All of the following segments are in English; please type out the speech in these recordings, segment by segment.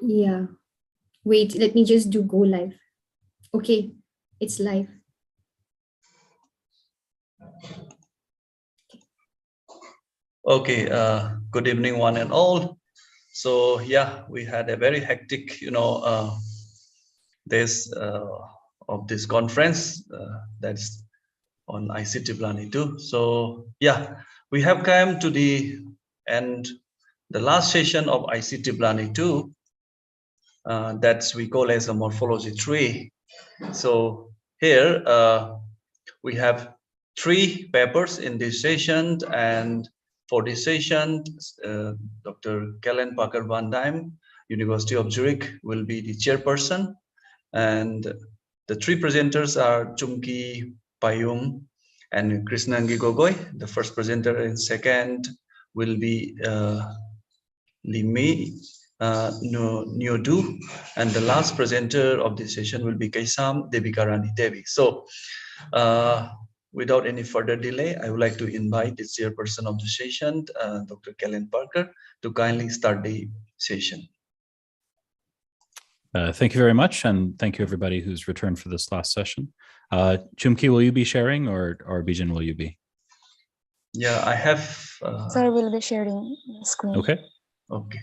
Yeah. Wait, let me just do go live. Okay, it's live. Okay, good evening, one and all. So yeah, we had a very hectic, days of this conference that's on ICTiBLANEI-2. So yeah, we have come to the end, the last session of ICTiBLANEI-2. That's we call as a Morphology-III. So here we have 3 papers in this session, and for this session, Dr. Kellen Parker Van Diem, University of Zurich, will be the chairperson, and the 3 presenters are Chumki Payung and Krishnangi Gogoi. The first presenter and second will be Limi Nyodu, and the last presenter of this session will be Kaisam Devikarani Devi. So without any further delay, I would like to invite the chairperson of the session, Dr. Kellen Parker, to kindly start the session. Thank you very much, and thank you everybody who's returned for this last session. Chumki, will you be sharing, or Bijan, will you be? Yeah, I have. Sir will be sharing the screen. Okay. Okay.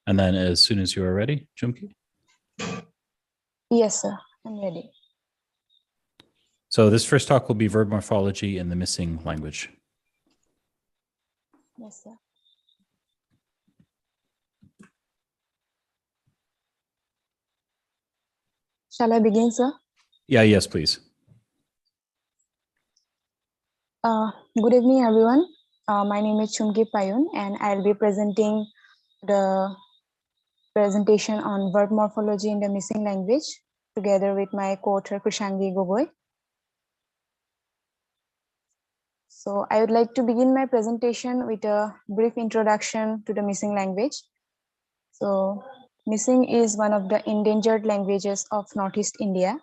And then as soon as you are ready, Chumki? Yes, sir. I'm ready. So this first talk will be verb morphology in the missing language. Yes, sir. Shall I begin, sir? Yeah, yes, please. Good evening, everyone. My name is Chumki Payun, and I'll be presenting the presentation on verb morphology in the missing language together with my co-author Krishnangi Gogoi. So I would like to begin my presentation with a brief introduction to the missing language. So missing is one of the endangered languages of Northeast India.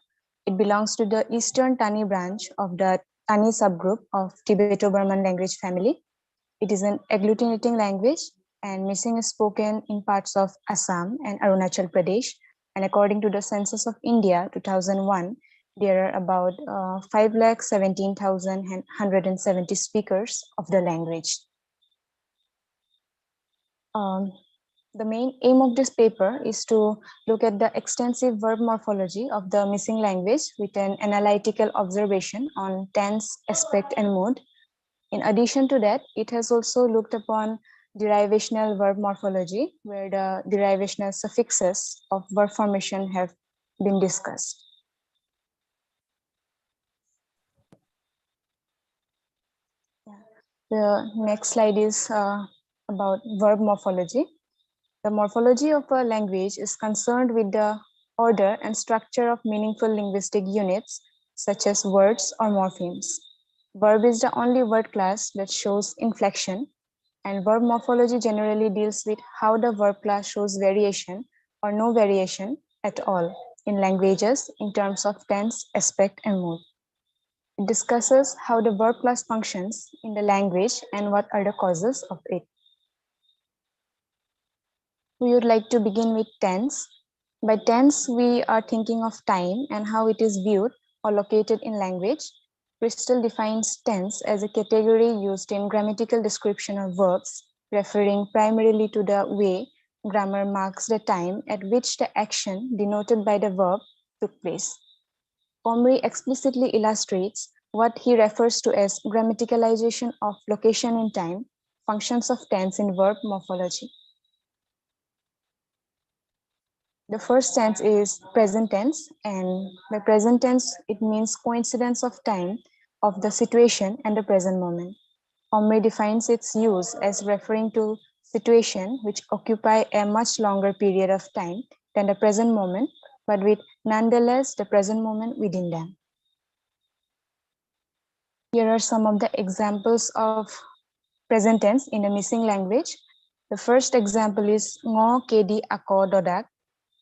It belongs to the Eastern Tani branch of the Tani subgroup of Tibeto-Burman language family. It is an agglutinating language, and missing is spoken in parts of Assam and Arunachal Pradesh. And according to the Census of India 2001, there are about 5,17,170 speakers of the language. The main aim of this paper is to look at the extensive verb morphology of the missing language with an analytical observation on tense, aspect, and mood. In addition to that, it has also looked upon derivational verb morphology, where the derivational suffixes of verb formation have been discussed. The next slide is about verb morphology. The morphology of a language is concerned with the order and structure of meaningful linguistic units, such as words or morphemes. Verb is the only word class that shows inflection, and verb morphology generally deals with how the verb class shows variation or no variation at all in languages in terms of tense, aspect, and mood. It discusses how the verb class functions in the language and what are the causes of it. We would like to begin with tense. By tense, we are thinking of time and how it is viewed or located in language. Bristol defines tense as a category used in grammatical description of verbs, referring primarily to the way grammar marks the time at which the action denoted by the verb took place. Comrie explicitly illustrates what he refers to as grammaticalization of location in time, functions of tense in verb morphology. The first tense is present tense, and by present tense, it means coincidence of time of the situation and the present moment. Comrie defines its use as referring to situations which occupy a much longer period of time than the present moment, but with nonetheless the present moment within them. Here are some of the examples of present tense in the missing language. The first example is ngo kedi ako dodak,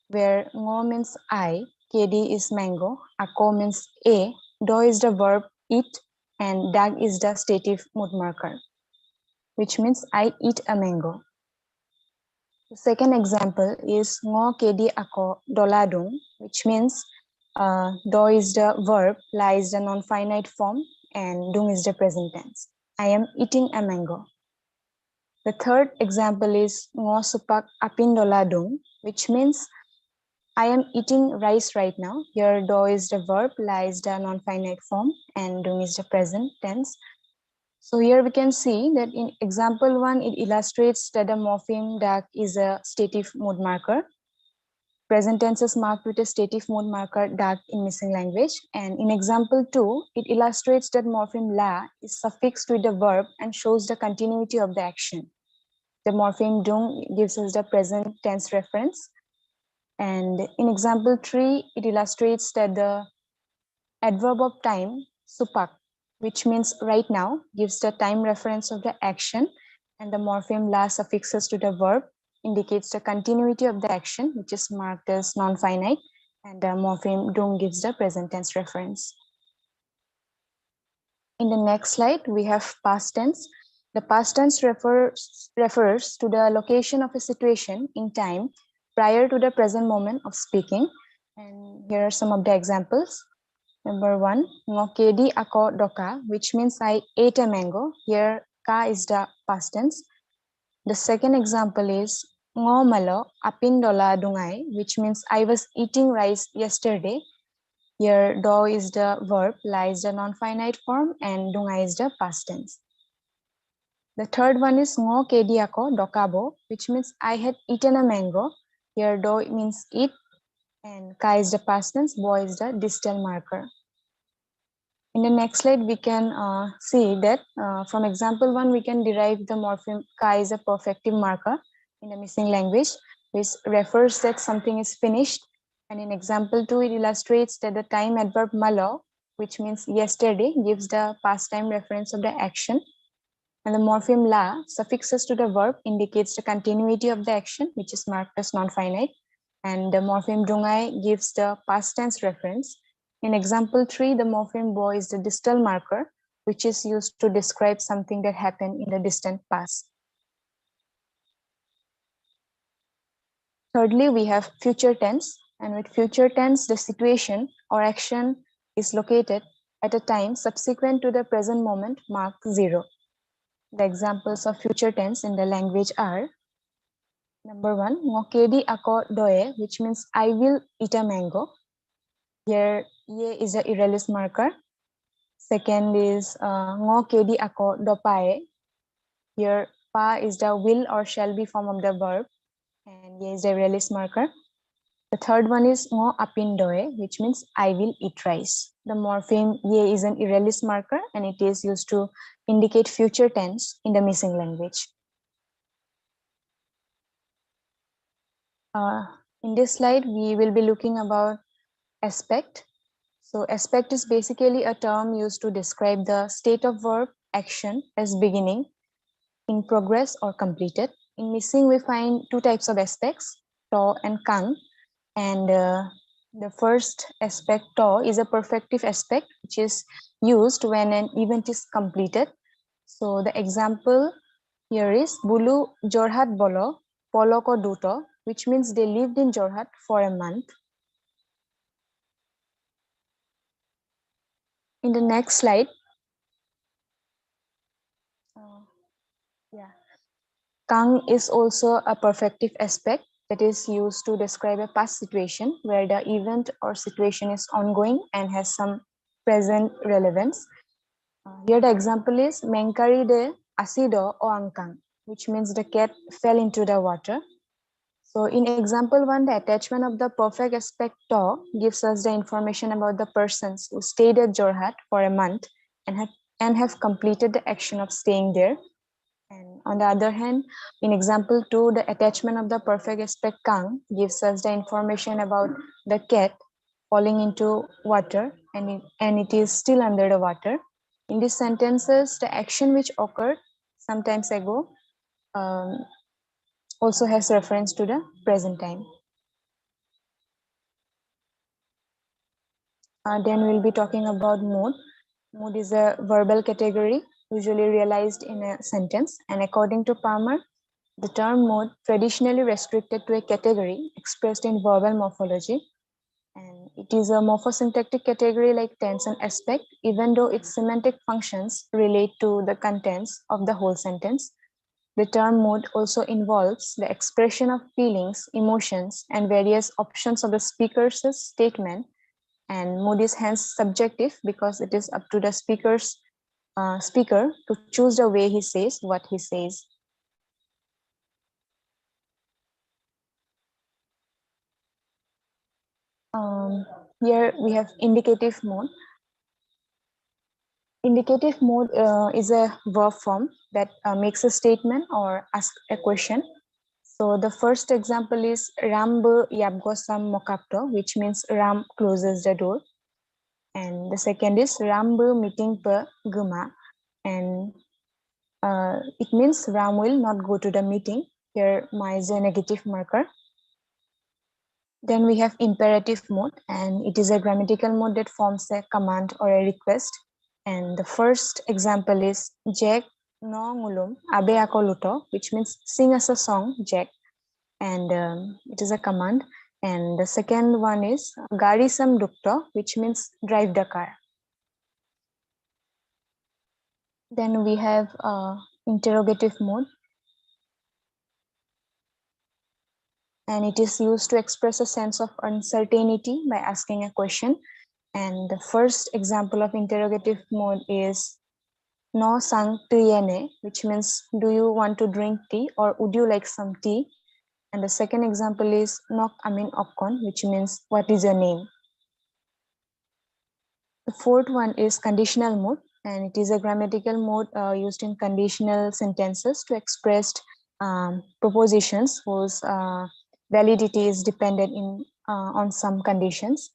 where ngo means I, kedi is mango, ako means a, do is the verb eat, and dag is the stative mood marker. which means I eat a mango. The second example is ngo kedi ako doladung, which means do is the verb, la is the non-finite form, and dung is the present tense. I am eating a mango. The third example is ngo supak apin doladung, which means I am eating rice right now. Here do is the verb, la is the non-finite form, and dung is the present tense. So here we can see that in example 1, it illustrates that the morpheme dak is a stative mood marker. Present tense is marked with a stative mood marker dak in missing language. And in example 2, it illustrates that morpheme la is suffixed with the verb and shows the continuity of the action. The morpheme dung gives us the present tense reference. And in example 3, it illustrates that the adverb of time, supak, which means right now, gives the time reference of the action, and the morpheme la suffixes to the verb indicates the continuity of the action, which is marked as non-finite, and the morpheme dung gives the present tense reference. In the next slide, we have past tense. The past tense refers to the location of a situation in time prior to the present moment of speaking. And here are some of the examples. Number 1, ngo kedi ako doka, which means I ate a mango. Here, ka is the past tense. The second example is ngo malo apin dola dungai, which means I was eating rice yesterday. Here, do is the verb, la is the non-finite form, and dungai is the past tense. The third one is ngo kedi ako dokabo, which means I had eaten a mango. Here, do means eat, and ka is the past tense, bo is the distal marker. In the next slide, we can see that from example 1, we can derive the morpheme ka is a perfective marker in the missing language, which refers that something is finished. And in example 2, it illustrates that the time adverb malo, which means yesterday, gives the past time reference of the action. And the morpheme la suffixes to the verb indicates the continuity of the action, which is marked as non-finite. And the morpheme dungai gives the past tense reference. In example 3, the morpheme bo is the distal marker, which is used to describe something that happened in the distant past. Thirdly, we have future tense. And with future tense, the situation or action is located at a time subsequent to the present moment marked 0. The examples of future tense in the language are, number 1, ngo kedi ako doe, which means I will eat a mango. Here, ye is a irrelis marker. Second is ngo kedi ako dopae. Here, pa is the will or shall be form of the verb, and ye is the irrelis marker. The third one is ngo apin doe, which means I will eat rice. The morpheme ye is an irrelis marker, and it is used to indicate future tense in the missing language. In this slide, we will be looking about aspect. So aspect is basically a term used to describe the state of verb, action as beginning, in progress or completed. In missing, we find two types of aspects, to and kang. And the first aspect, to, is a perfective aspect, which is used when an event is completed. So the example here is Bulu Jorhat Bolo, Polo ko duto, which means they lived in Jorhat for a month. In the next slide, kang is also a perfective aspect that is used to describe a past situation where the event or situation is ongoing and has some present relevance. Here the example is Menkari de asido o angkang, which means the cat fell into the water. So in example 1, the attachment of the perfect aspect to gives us the information about the persons who stayed at Jorhat for a month and have completed the action of staying there. And on the other hand, in example 2, the attachment of the perfect aspect kang gives us the information about the cat falling into water and it is still under the water. In these sentences, the action which occurred some time ago also has reference to the present time. Then we'll be talking about mood. Mood is a verbal category usually realized in a sentence. And according to Palmer, the term mode traditionally restricted to a category expressed in verbal morphology, and it is a morphosyntactic category like tense and aspect, even though its semantic functions relate to the contents of the whole sentence. The term mood also involves the expression of feelings, emotions, and various options of the speaker's statement. And mood is hence subjective because it is up to the speaker to choose the way he says what he says. Here we have indicative mode. Indicative mode is a verb form that makes a statement or asks a question. So the first example is Rambu Yabgosam Mokapto, which means Ram closes the door. And the second is Rambu meeting per Guma, and it means Ram will not go to the meeting. Here Ma is a negative marker. Then we have imperative mode, and it is a grammatical mode that forms a command or a request. And the first example is Jack no ngulum abe ako luto, which means sing us a song, Jack. And it is a command. And the second one is Gari sam dukto, which means drive the car. Then we have interrogative mode, and it is used to express a sense of uncertainty by asking a question. And the first example of interrogative mode is No sang tiene, which means do you want to drink tea or would you like some tea? And the second example is Nok amin okon, which means what is your name? The fourth one is conditional mode, and it is a grammatical mode used in conditional sentences to express propositions whose validity is dependent on some conditions.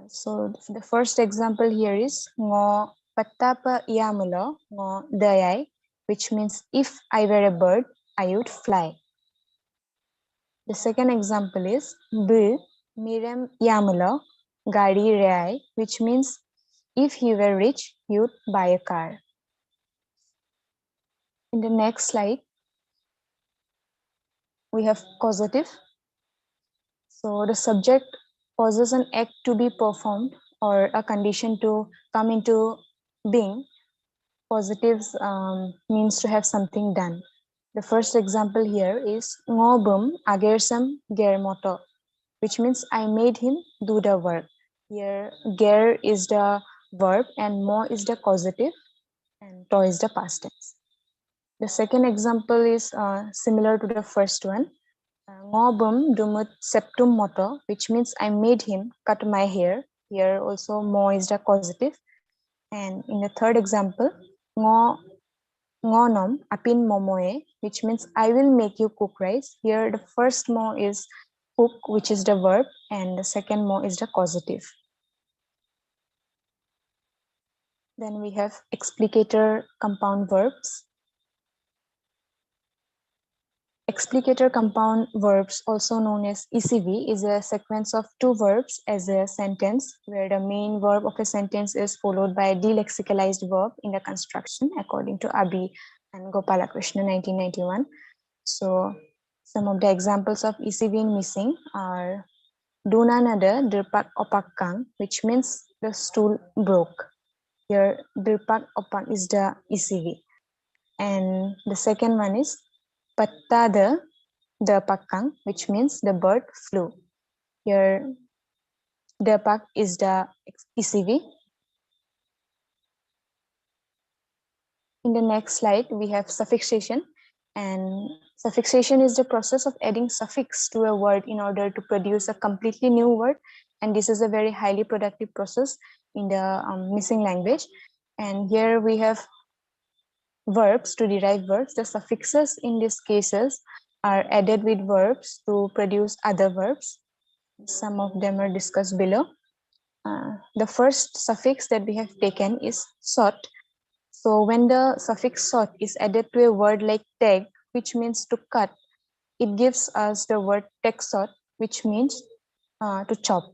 So the first example here is ngo patapa iamulo ngo dayai, which means if I were a bird, I would fly. The second example is bu mirem iamulo gari reai, which means if he were rich, he would buy a car. In the next slide, we have causative. So the subject causes an act to be performed or a condition to come into being. Positives means to have something done. The first example here is ngobum agersam germoto, which means I made him do the work. Here ger is the verb and mo is the causative and to is the past tense. The second example is similar to the first one. Ngobum dumut septum moto, which means I made him cut my hair. Here also mo is the causative. And in the third example, ngonom apin momoe, which means I will make you cook rice. Here the first mo is cook, which is the verb, and the second mo is the causative. Then we have explicator compound verbs. Explicator compound verbs, also known as ECV, is a sequence of two verbs as a sentence, where the main verb of a sentence is followed by a delexicalized verb in the construction, according to Abhi and Gopalakrishna, 1991. So some of the examples of ECV in missing are Dunanada dirpak opakang, which means the stool broke. Here dirpak opak is the ECV. And the second one is Patta the pakang, which means the bird flew. Here, the pak is the ECV. In the next slide, we have suffixation. And suffixation is the process of adding suffix to a word in order to produce a completely new word. And this is a very highly productive process in the missing language. And here we have verbs to derive verbs. The suffixes in these cases are added with verbs to produce other verbs. Some of them are discussed below. The first suffix that we have taken is sot. So when the suffix sot is added to a word like tag, which means to cut, it gives us the word texot, which means to chop.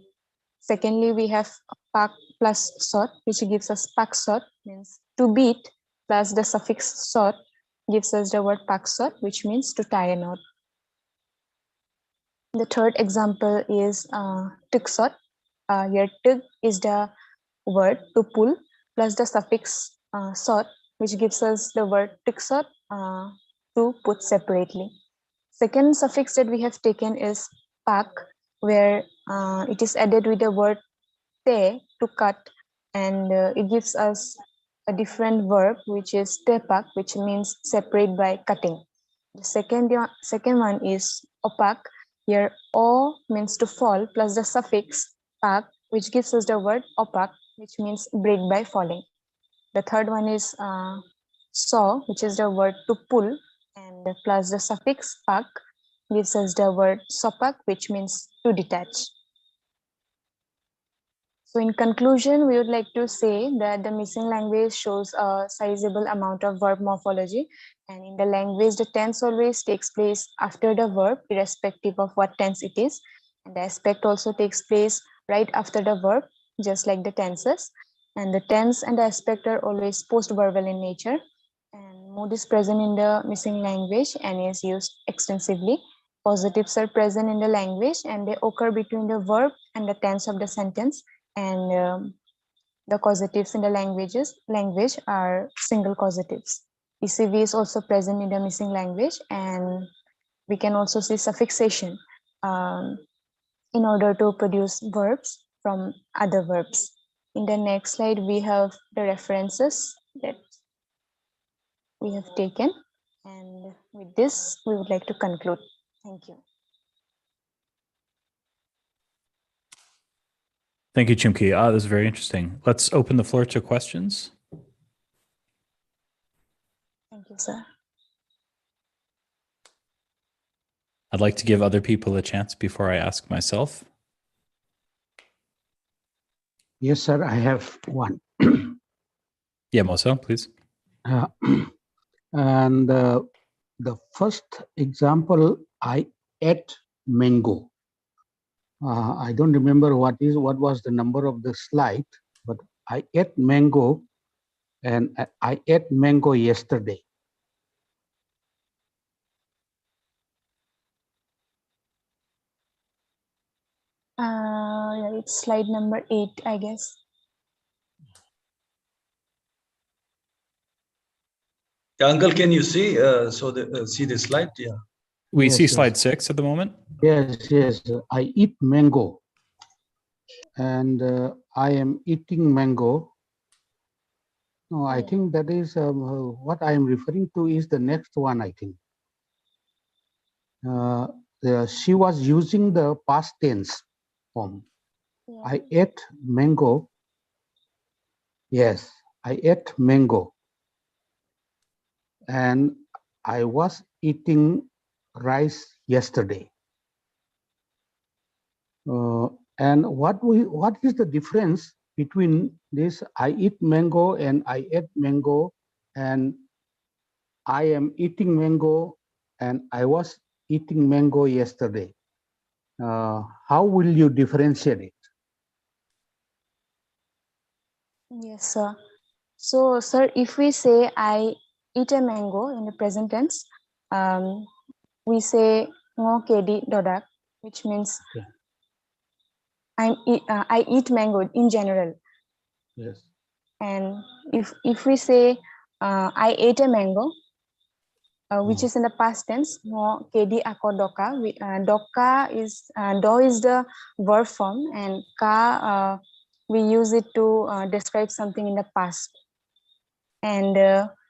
Secondly, we have pak plus sot, which gives us paksot, means to beat, plus the suffix sot gives us the word paksot, which means to tie a knot. The third example is tiksot. Here tig is the word to pull plus the suffix sot, which gives us the word tiksot, to put separately. Second suffix that we have taken is pak, where it is added with the word te to cut, and it gives us a different verb, which is tepak, which means separate by cutting. The second one is opak. Here o means to fall plus the suffix pak, which gives us the word opak, which means break by falling. The third one is saw, which is the word to pull, and plus the suffix pak gives us the word sopak, which means to detach. So in conclusion, we would like to say that the missing language shows a sizable amount of verb morphology, and in the language, the tense always takes place after the verb, irrespective of what tense it is, and the aspect also takes place right after the verb, just like the tenses, and the tense and the aspect are always post-verbal in nature, and mood is present in the missing language and is used extensively. Positives are present in the language and they occur between the verb and the tense of the sentence, and the causatives in the language are single causatives. ECV is also present in the missing language, and we can also see suffixation in order to produce verbs from other verbs. In the next slide, we have the references that we have taken, and with this, we would like to conclude. Thank you. Thank you, Chumki. This is very interesting. Let's open the floor to questions. Thank you, sir. I'd like to give other people a chance before I ask myself. Yes, sir, I have one. Yeah, Mosa, please. And the first example, I ate mango. I don't remember what was the number of the slide, but I ate mango, and I ate mango yesterday. Yeah, it's slide number 8, I guess. Yeah, Uncle, can you see see the slide? Yeah. We Yes, see yes. slide 6 at the moment. Yes, yes. I eat mango, and I am eating mango. No, I think that is what I am referring to is the next one, I think. She was using the past tense form. Yeah. I ate mango. Yes, I ate mango. And I was eating rice yesterday. And what is the difference between this I eat mango and I ate mango and I am eating mango and I was eating mango yesterday? How will you differentiate it? Yes, sir. So, sir, if we say I eat a mango in the present tense, we say ngo kedi dodak, which means Okay. I eat mango in general. Yes. And if we say I ate a mango, which is in the past tense, ngo kedi ako doka. Doka is do is the verb form, and ka we use it to describe something in the past. And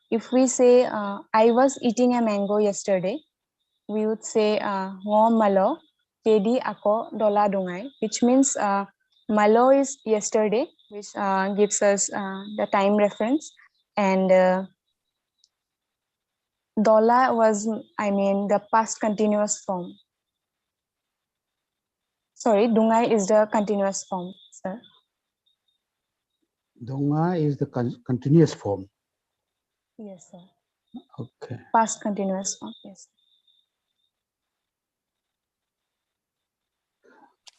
if we say I was eating a mango yesterday, we would say ngo malo kedi ako dola dungai, which means malo is yesterday, which gives us the time reference, and dola was, I mean, the past continuous form. Sorry, dungai is the continuous form, sir. Donga is the continuous form. Yes, sir. Okay. Past continuous form, yes.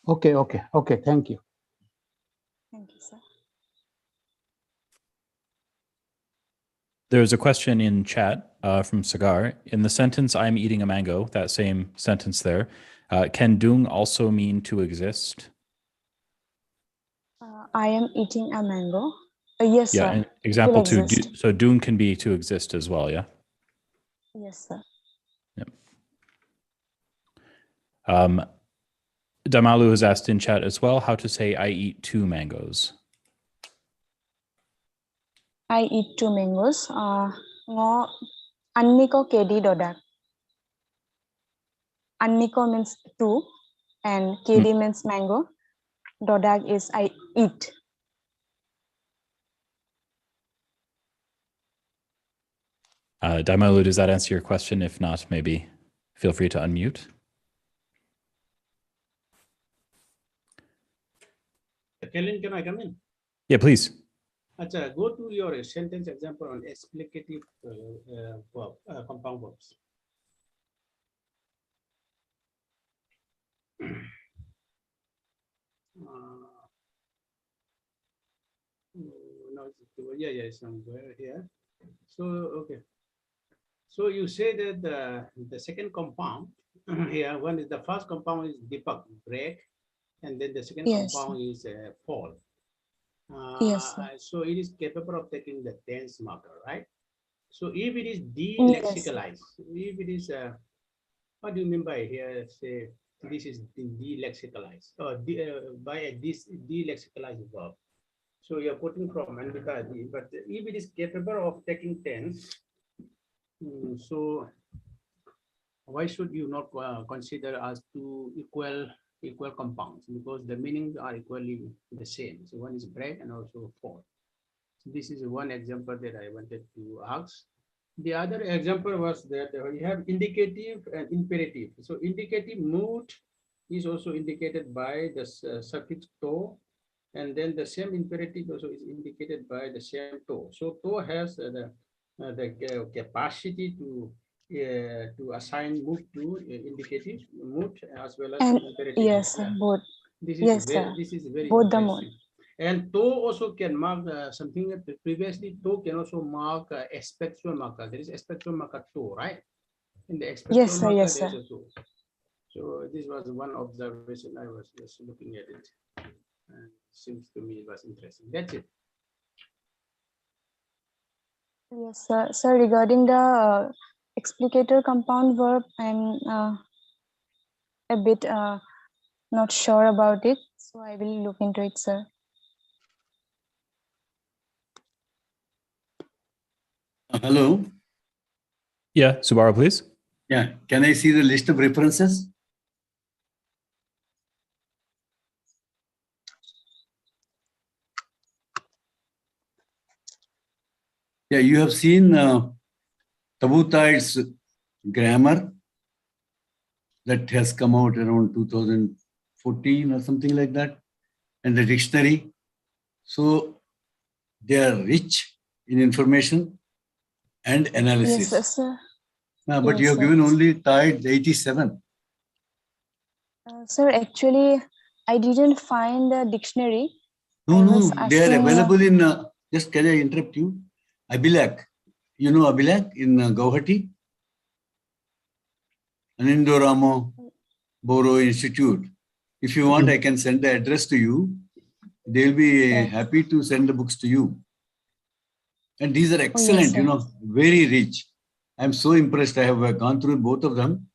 Okay. Thank you. Thank you, sir. There's a question in chat from Sagar. In the sentence, I'm eating a mango, that same sentence there, can dung also mean to exist? I am eating a mango. Yes, Yeah, sir. and It example will two, exist. so dung can be to exist as well, yeah? Yes, sir. Yep. Damalu has asked in chat as well how to say I eat 2 mangoes. I eat 2 mangoes. Ngo anniko kedi dodak. Anniko means 2 and kedi means mango. Dodak is I eat. Damalu, does that answer your question? If not, maybe feel free to unmute. Kellen, can I come in? Yeah, please. Acha, go to your sentence example on explicative verb, compound verbs. No, yeah, somewhere here. So, okay. So you say that the second compound here, one is the first compound is Deepak, break, and then the second Yes. compound is fall. Yes, sir. So it is capable of taking the tense marker, right? So if it is Yes. delexicalized, if it is, what do you mean by here? Say this is delexicalized, or by this delexicalized verb. So you're putting from and because, but if it is capable of taking tense, so why should you not consider as two equal compounds? Because the meanings are equally the same. So one is break and also fall. So this is one example that I wanted to ask. The other example was that we have indicative and imperative. So indicative mood is also indicated by the suffix to, and then the same imperative also is indicated by the same to. So to has the capacity to assign mood to indicative mood as well as And imperative. yes, Yeah. both. This is Yes, very, sir. this is very Both the interesting. mode. And to also can mark something that previously to can also mark expectual marker. There is expectual marker to, right? In the expectual Yes, sir. marker, Yes, there is sir. a to. So this was one observation. I was just looking at it. And seems to me it was interesting. That's it. Yes, sir. So regarding the explicator compound verb, I'm a bit not sure about it. So I will look into it, sir. Hello. Yeah, Subara, please. Yeah. Can I see the list of references? Yeah, you have seen Tabutai's grammar that has come out around 2014 or something like that, and the dictionary. So they are rich in information and analysis. Yes, sir. But you Yes, have sir. given only Tide 87. Sir, actually, I didn't find the dictionary. No, I no, was they are asking, available in, just can I interrupt you? Abilak. You know Abilak in Guwahati? Anindoramo Boro Institute. If you want, I can send the address to you. They'll be Sir. happy to send the books to you. And these are excellent, sir. you know, very rich. I'm so impressed. I have gone through both of them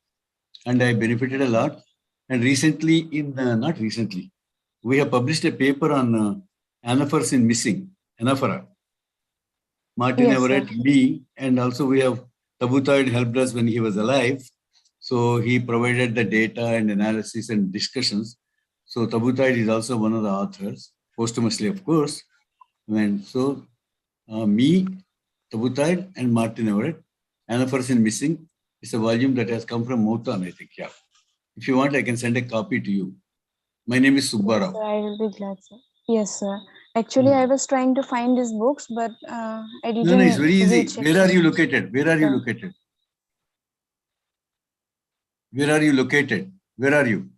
and I benefited a lot. And recently, not recently, we have published a paper on anaphors in missing, anaphora. Martin Yes, sir. Everett, me, and also we have Tabuthoid helped us when he was alive. So he provided the data and analysis and discussions. So Tabuthoid is also one of the authors, posthumously, of course. And so me, Tabuthoid, and Martin Everett, anaphors in missing, is a volume that has come from Motan, I think. Yeah. If you want, I can send a copy to you. My name is Yes, Subbarao. sir. I will be glad, sir. Yes, sir. Actually, I was trying to find these books, but I didn't. No, it's very easy. reach Where are you actually. located? Where are you Yeah. located? Where are you located? Where are you?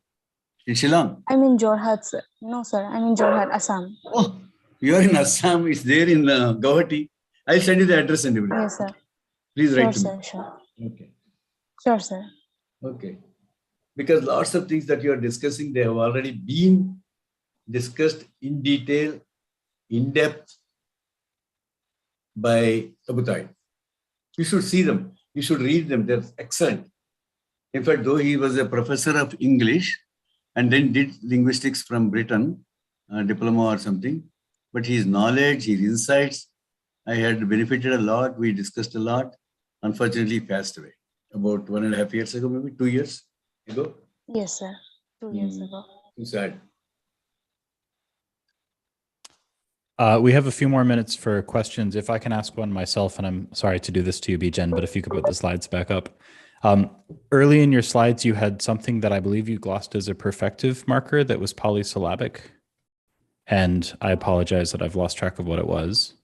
In Shillong? I'm in Jorhat, sir. No, sir. I'm in Jorhat, Assam. Oh, you are in Assam. It's there in Guwahati. I'll send you the address and everything. Yes, sir. Please Sure, write to me. sir. Sure. Okay. Sure, sir. Okay. Because lots of things that you are discussing, they have already been discussed in detail, in depth by Tabutay. You should see them. You should read them. They're excellent. In fact, though he was a professor of English and then did linguistics from Britain, diploma or something, but his knowledge, his insights, I had benefited a lot. We discussed a lot. Unfortunately, he passed away about 1.5 years ago, maybe 2 years ago. Yes, sir. 2 years ago. Too sad. We have a few more minutes for questions. If I can ask one myself, and I'm sorry to do this to you, Bijen, but if you could put the slides back up. Early in your slides, you had something that I believe you glossed as a perfective marker that was polysyllabic. And I apologize that I've lost track of what it was.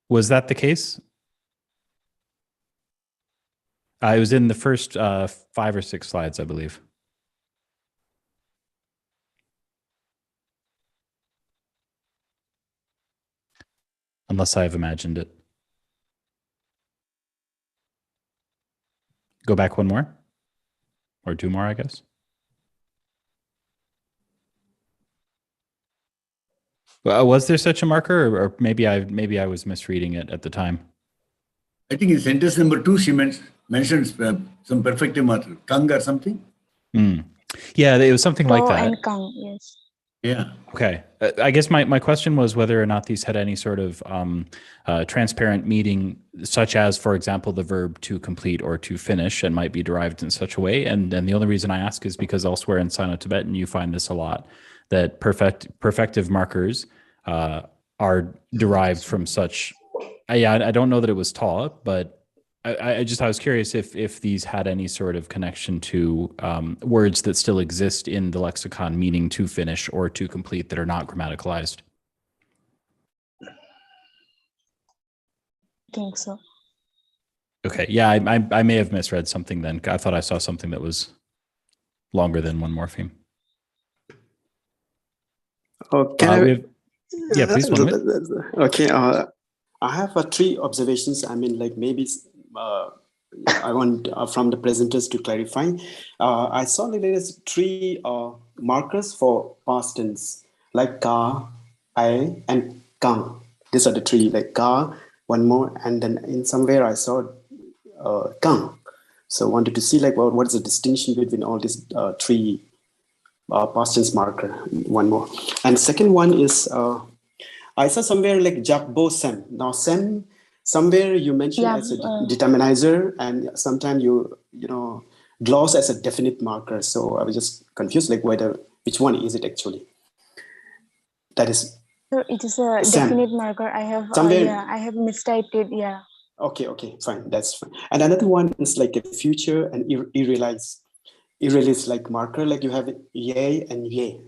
Was that the case? It was in the first 5 or 6 slides, I believe. Unless I've imagined it. Go back one more or 2 more, I guess. Was there such a marker, or maybe I was misreading it at the time? I think in sentence number 2, she mentions some perfective marker, kang or something. Yeah, it was something like that. And kang, yes. Yeah. Okay. I guess my question was whether or not these had any sort of transparent meaning, such as, for example, the verb to complete or to finish, and might be derived in such a way. And the only reason I ask is because elsewhere in Sino-Tibetan, you find this a lot, that perfective markers are derived from such. I don't know that it was taught, but I was curious if these had any sort of connection to words that still exist in the lexicon, meaning to finish or to complete, that are not grammaticalized. I think so. Okay, yeah, I may have misread something then. I thought I saw something that was longer than one morpheme. Oh, yeah, please. 1 minute. Okay, I have 3 observations. I mean, like maybe I want from the presenters to clarify. I saw that there is 3 markers for past tense, like ka, I, and kang. These are the 3, like ka, one more, and then in somewhere I saw kang. So wanted to see like what is the distinction between all these 3 past tense marker. One more, and second one is I saw somewhere like Japbo sem. Now sem, somewhere you mentioned as a determinizer, and sometimes you gloss as a definite marker. So I was just confused, like which one is it actually? That is. So it is a sem. definite marker. I have I have mistyped it. Yeah. Okay, fine, that's fine. And another one is like a future and irrealize. Irrealize like marker, like you have yay and yay.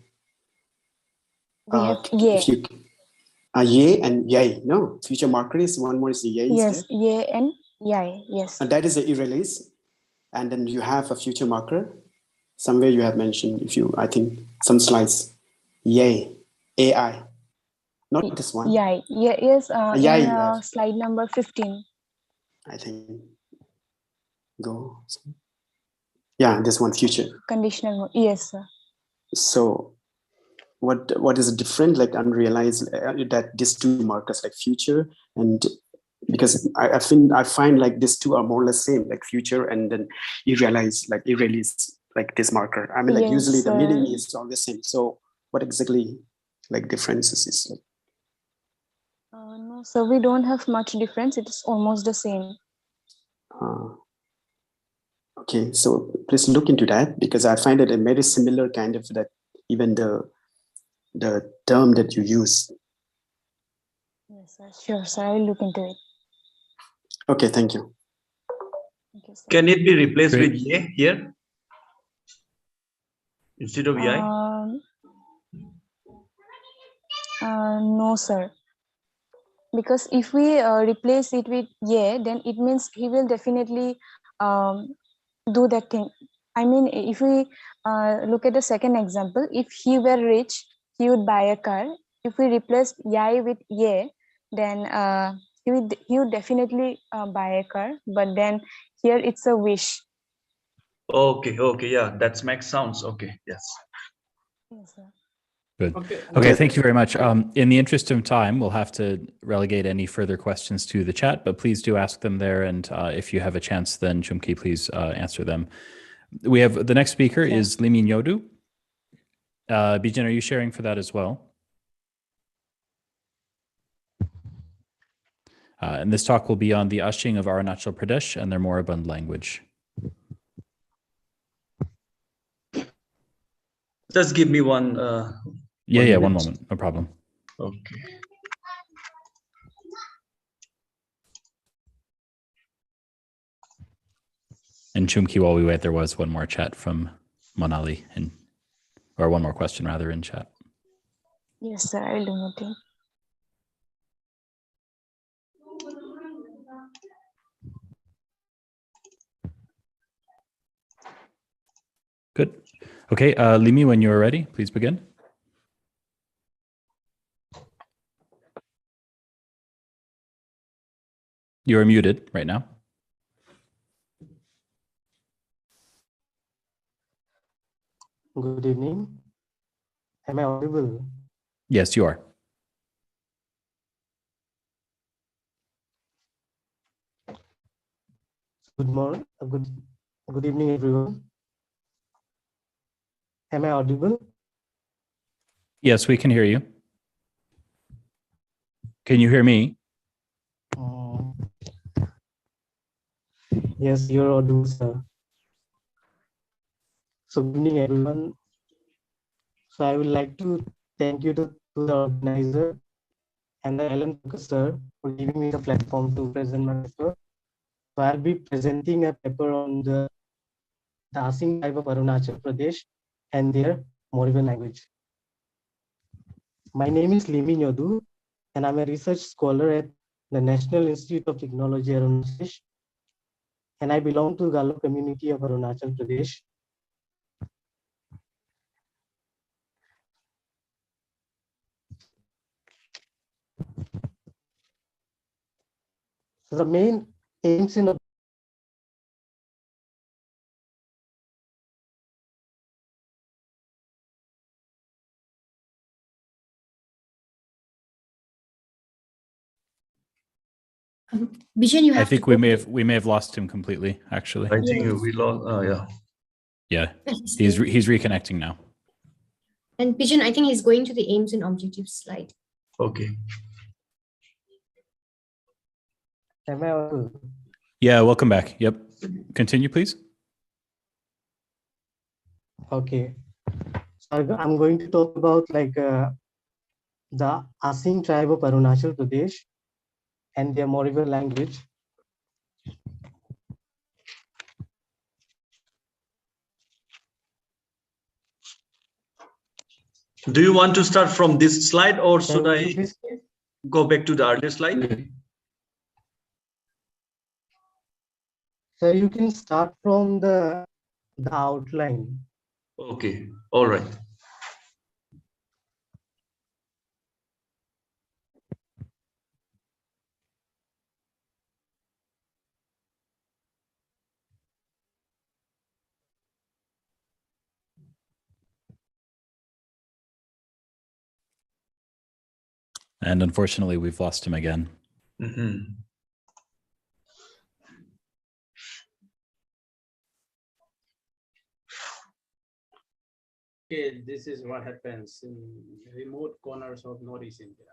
We have yay. Yay and yay. No, future marker is one more is the yay. Yes, yay and yay. Yes. And that is the irrelease. And then you have a future marker. Somewhere you have mentioned, I think some slides, yay, AI. Not this one. Yay. Yeah, yes. In slide number 15. I think. Go. Yeah, this one, future. Conditional. Yes, sir. So what is different, like unrealized, that these 2 markers, like future, and because I find like these 2 are more or less same, like future and then irrealize like this marker. I mean, like yes, usually the meaning is always same. So what exactly like differences is like? No, so we don't have much difference. It is almost the same. Okay, so please look into that, because I find it a very similar kind of that, even the term that you use. Yes, sir. Sure, sir. I will look into it. Okay, thank you. Okay, sir. Can it be replaced with ye here instead of yi? No, sir. Because if we replace it with ye, then it means he will definitely do that thing. I mean, if we look at the second example, if he were rich, he would buy a car. If we replace yai with ye, then he would definitely buy a car. But then here it's a wish. Okay, okay, yeah, that makes sounds okay. Yes. Yes, sir. Good. Okay. Okay, thank you very much. In the interest of time, we'll have to relegate any further questions to the chat, but please do ask them there. And if you have a chance, then Chumki, please answer them. We have the next speaker is Limi Nyodu. Bijan, are you sharing for that as well? And this talk will be on the Ashing of Arunachal Pradesh and their moribund language. Just give me one. Yeah, one moment, no problem. Okay. And Chumki, while we wait, there was one more chat from Monali, or one more question rather in chat. Yes, sir. I will do nothing. Good. Okay, Limi, when you are ready, please begin. You are muted right now. Good evening. Am I audible? Yes, you are. Good morning. Good evening, everyone. Am I audible? Yes, we can hear you. Can you hear me? Yes, you're audible, sir. So good evening, everyone. So I would like to thank you to the organizer and the Alan sir for giving me the platform to present my paper. So I'll be presenting a paper on the Asing tribe of Arunachal Pradesh and their moribund language. My name is Limi Nyodu, and I'm a research scholar at the National Institute of Technology, Arunachal Pradesh, and I belong to the Galo community of Arunachal Pradesh. So the main aims in Bijan, you have I think we may have lost him completely, actually. I think we lost. Yeah. Yeah, he's reconnecting now. And Bijan, I think he's going to the aims and objectives slide. Okay. Am I audible? Yeah, welcome back. Yep. Continue, please. Okay. So I'm going to talk about the Asing tribe of Arunachal Pradesh and their moribund language. Do you want to start from this slide, or should Can I you please go back to the earlier slide? So you can start from the outline. Okay. All right. And unfortunately, we've lost him again. Mm-hmm. Okay, this is what happens in remote corners of Northeast India.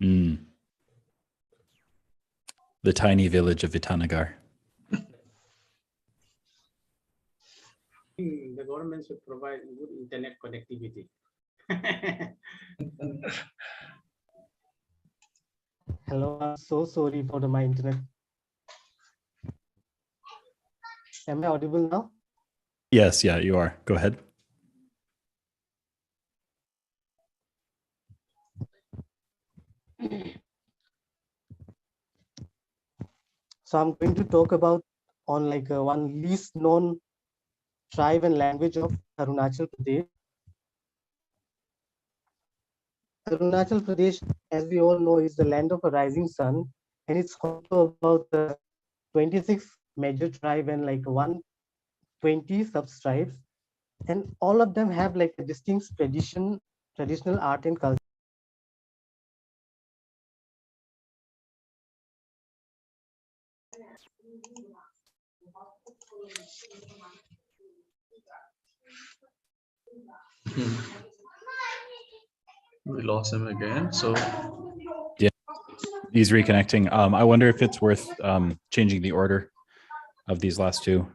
Mm. The tiny village of Vitanagar. The government should provide good internet connectivity. Hello, I'm so sorry for my internet. Am I audible now? Yes, yeah, you are. Go ahead. So I'm going to talk about on one least known tribe and language of Arunachal Pradesh. Arunachal Pradesh, as we all know, is the land of a rising sun, and it's home to about 26 major tribes and like 120 sub-tribes, and all of them have like a distinct traditional art and culture. We lost him again. So Yeah, he's reconnecting. I wonder if it's worth changing the order of these last two.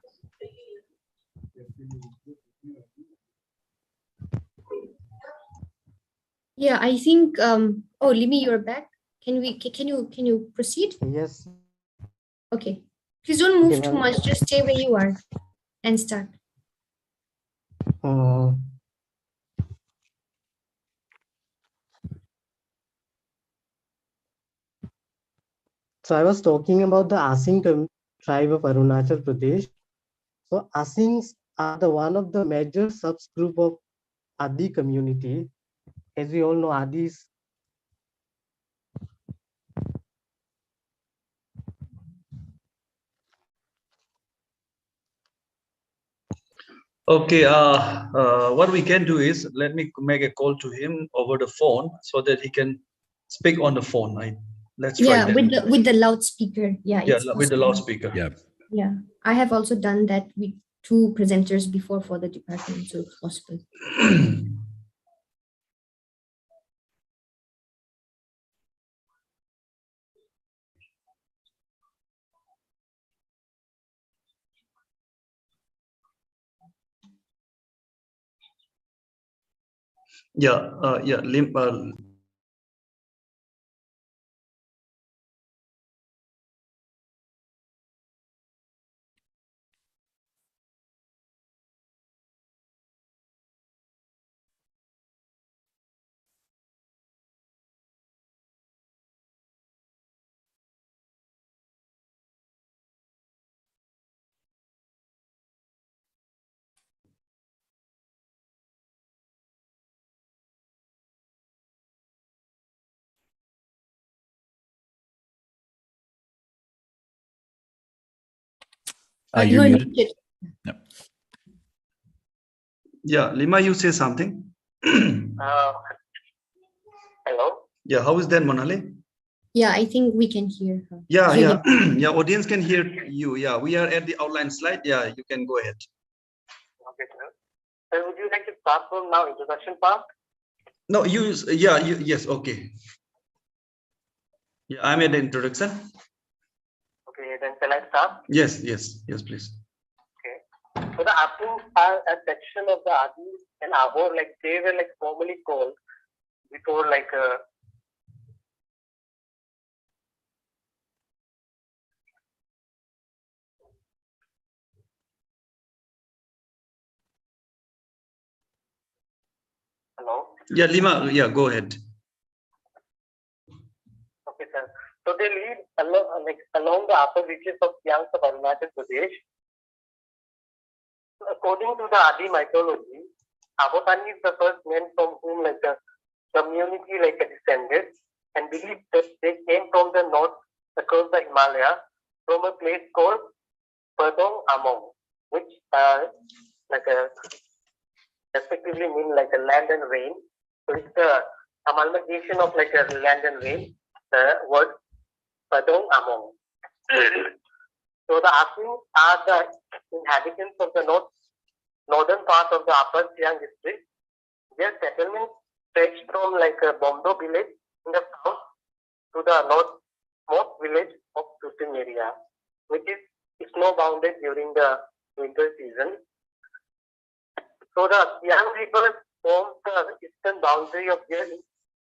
Yeah, I think. Oh, Limi, you're back. Can you proceed? Yes. Okay. Please don't move Okay, too much. Just stay where you are and start. So I was talking about the Asing tribe of Arunachal Pradesh. So Asings are the one of the major subgroup of Adi community. As we all know, Adis. okay, what we can do is let me make a call to him over the phone so that he can speak on the phone. Let's try Yeah, that. with the loudspeaker. Yeah, Yeah, it's with the possible. loudspeaker. Yeah. Yeah, I have also done that with 2 presenters before for the department, so it's possible. Yeah, yeah. You're muted. Yep. Yeah, Lima, you say something. Hello. Yeah, how is that, Monali? Yeah, I think we can hear her. Yeah, yeah, yeah. Audience can hear you. Yeah, we are at the outline slide. Yeah, you can go ahead. Okay, sir. So would you like to start from now, introduction part? No, yeah, yes, okay. Yeah, I'm at the introduction. Okay, then shall I start? Yes, yes, yes, please. Okay. So the Apus are a section of the Adi and Abor, like they were like formally called before like hello. Yeah, Lima, yeah, go ahead. Okay, sir. So they live along the upper reaches of Siang of Arunachal Pradesh. So according to the Adi mythology, Abotani is the first man from whom like the community like descended, and believed that they came from the north across the Himalaya from a place called Padong Among, which like a respectively mean like a land and rain. So it's the amalgamation of like a land and rain. The word Padong Among. So the Asins are the inhabitants of the northern part of the Upper Siang district. Their settlement stretched from like a Bomdo village in the south to the northmost village of Tutin area, which is snow bounded during the winter season. So the Siang River forms the eastern boundary of their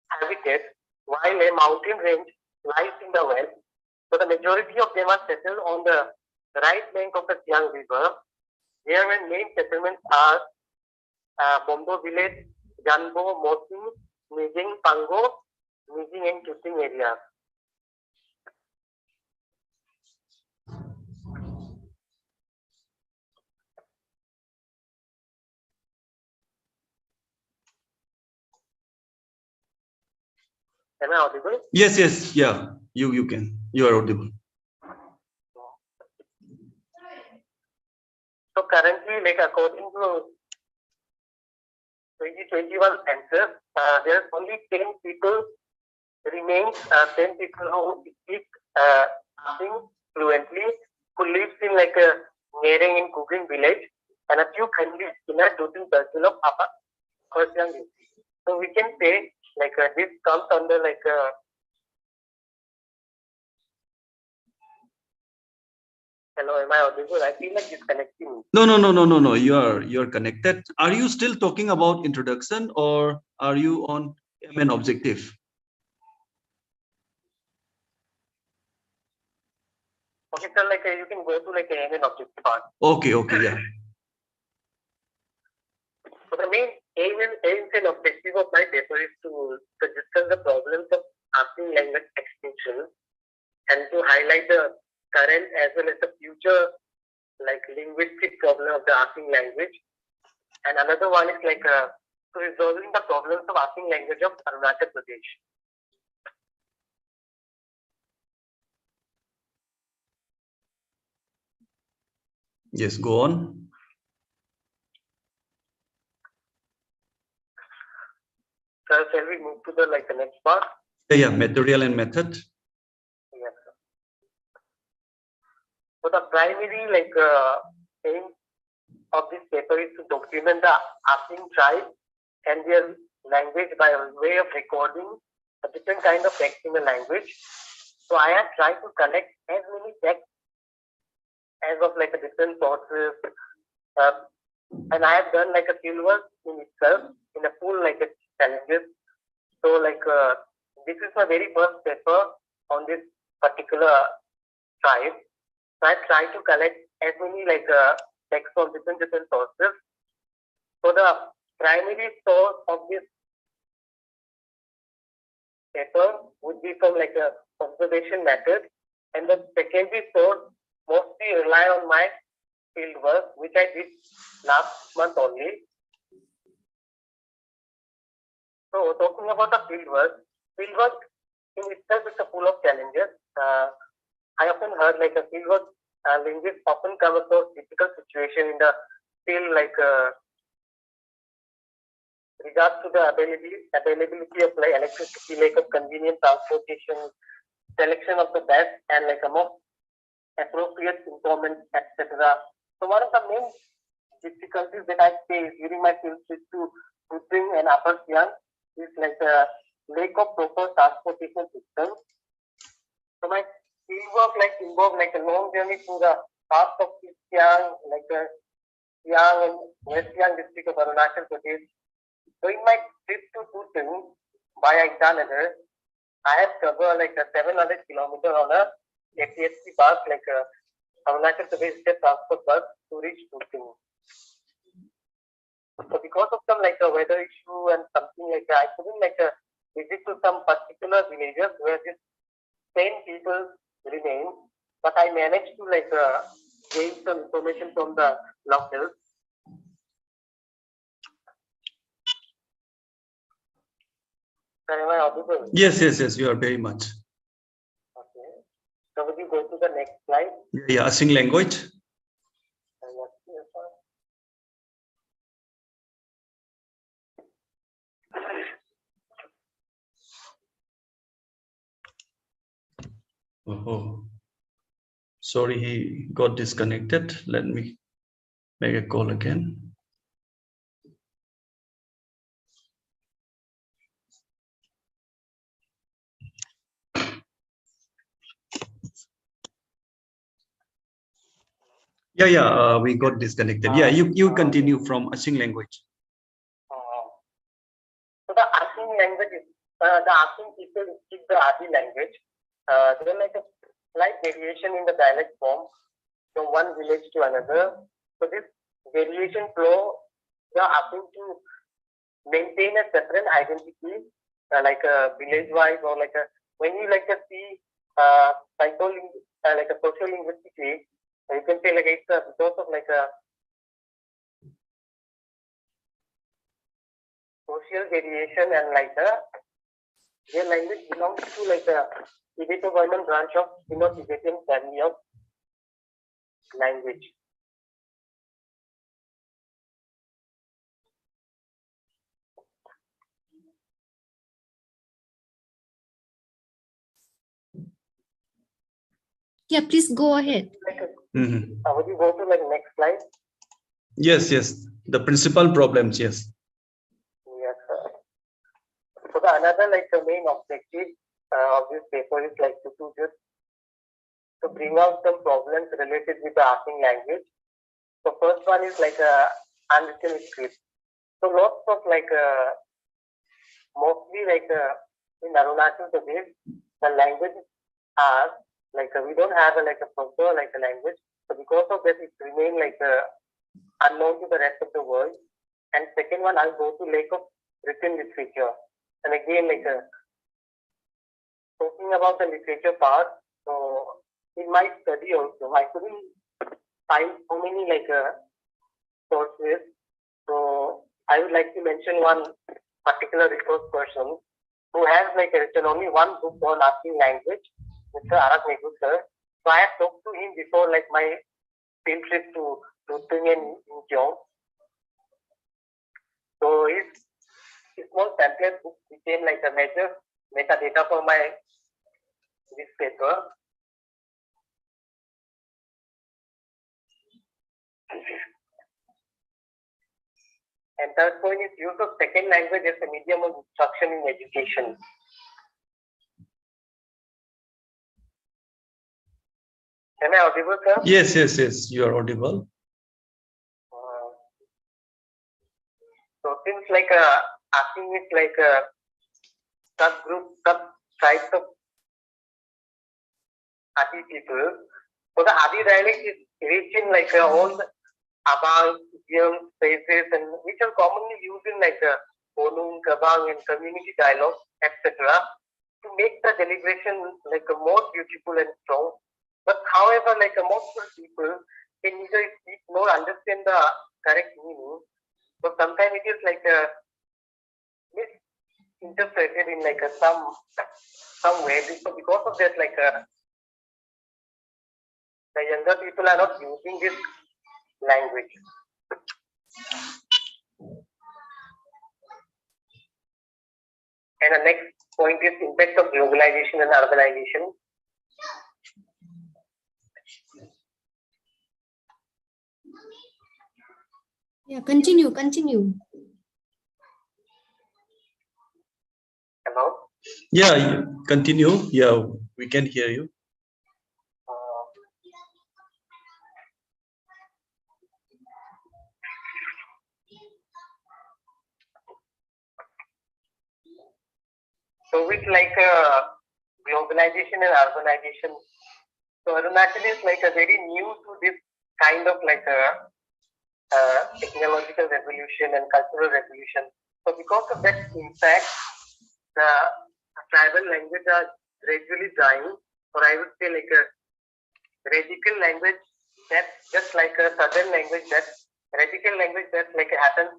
habitat, while a mountain range lies in the west. So the majority of them are settled on the right bank of the Siang River. Their main settlements are Bombo village, Janbo, Mosi, Mijing, Pango, Mijing and Tuting areas. Am I audible? Yes, yes, yeah. You can. You are audible. So currently, like according to 2021 census, there's only 10 people remains, 10 people who speak Asing fluently, who lives in like a Nereng in Kugin village, and a few families in a total circle of Papa Persian. So we can say like this comes under like hello, am I audible? I feel like disconnecting. No. You are connected. Are you still talking about introduction, or are you on main objective? Okay, so like you can go to like an main objective part. Okay, yeah. So the main aims and objective of my paper is to discuss the problems of Asing language extinction and to highlight the current as well as the future like linguistic problem of the Asing language. And another one is like to resolving the problems of Asing language of Arunachal Pradesh. Yes, go on. So shall we move to the like the next part? Yeah, material and method. Yes, sir. So the primary like aim of this paper is to document the Asing tribe and their language by way of recording a different kind of text in the language. So I have tried to collect as many texts as of like a different sources, and I have done like a fieldwork in itself in a full like a challenges. So like this is my very first paper on this particular tribe. So I try to collect as many like texts from different sources. So the primary source of this paper would be from like a observation method, and the secondary source mostly rely on my field work, which I did last month only. So talking about the field work in itself is full of challenges. I often heard like a field work linguists often come across difficult situation in the field, like regards to the availability of like electricity, lack of convenient transportation, selection of the best and like a more appropriate informant, etc. So one of the main difficulties that I face during my field trip to Putting and Upper Siang is like a lack of proper transportation system. So my field work like involved like a long journey through the parts of East Siang, like the Siang and West Siang district of Arunachal Pradesh. So in my trip to Putting by Itanagar, I have covered like a 700 kilometer on a APSC bus, like a Arunachal Pradesh State Transport bus to reach Putting. So because of some like a weather issue and something like that, I couldn't like visit to some particular villages where these same people remain, but I managed to like gain some information from the locals. Am I audible? Yes, you are very much. Okay. So would you go to the next slide? Yeah, Asing language. Oh, sorry, he got disconnected. Let me make a call again. Yeah, we got disconnected. Yeah, you continue from Asing language. So the Asing language is the Asing people speak the Adi language. There is like a slight variation in the dialect form from one village to another. So this variation flow, they are asking to maintain a separate identity, like a village-wise or like a when you like see like a social linguistically, you can say like it's because of like a social variation and like a Their language belongs to like a Tibeto-Burman branch of Sino-Tibetan family of language. Yeah, please go ahead. Would you go to like next slide? Yes, yes. The principal problems, yes. Yes, sir. So the another like the main objective of this paper is like to just to bring out some problems related with the asking language. So first one is like a unwritten script. So lots of like mostly like in Arunachal Pradesh, the languages are like we don't have like a proper like a language. So because of that, it remain like unknown to the rest of the world. And second one, I'll go to lack of written literature. And again, like talking about the literature part. So in my study also, I couldn't find so many like sources. So I would like to mention one particular resource person who has like written only one book on asking language, Mr. Arak Nehru sir. So I have talked to him before like my field trip to Tung in Incheon. So his small template book became like a major metadata for my this paper. And third point is use of second language as a medium of instruction in education. Am I audible, sir? Yes, yes, yes. You are audible. So since like asking is like a subgroup, sub-types of Adi people. So the Adi dialect is rich in like all the abang, idioms, phrases, and which are commonly used in like Onung, Kabang, and community dialogue, etc. to make the deliberation like more beautiful and strong. But however, like most people can neither speak nor understand the correct meaning. So sometimes it is like misinterpreted in like some way. So because of that, like the younger people are not using this language. And the next point is impact of globalization and urbanization. Yeah, continue. Hello? Yeah, you continue. Yeah, we can hear you. So with like globalization and urbanization, so Arunachal is like a very new to this kind of like a technological revolution and cultural revolution. So because of that impact, the tribal language are gradually dying, or I would say like a radical language that's just like a southern language, that radical language that like happens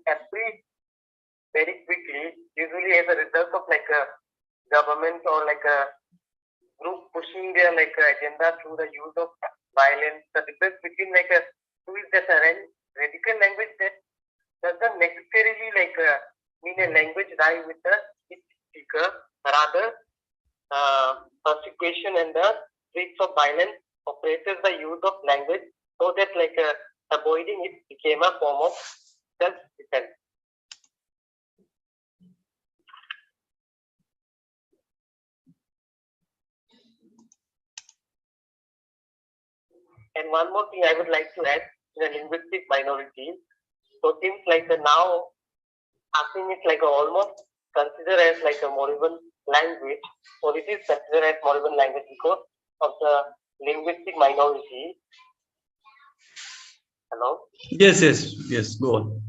very quickly, usually as a result of like a government or like a group pushing their like agenda through the use of violence. The difference between like a who is that a radical language that doesn't necessarily like mean a language die with the speaker, rather persecution and the threats of violence operates the use of language so that like avoiding it became a form of self-defense. And one more thing I would like to add, the linguistic minority. So things like now, asking is like almost considered as like a moribund language, or it is considered as moribund language because of the linguistic minority. Hello? Yes, go on.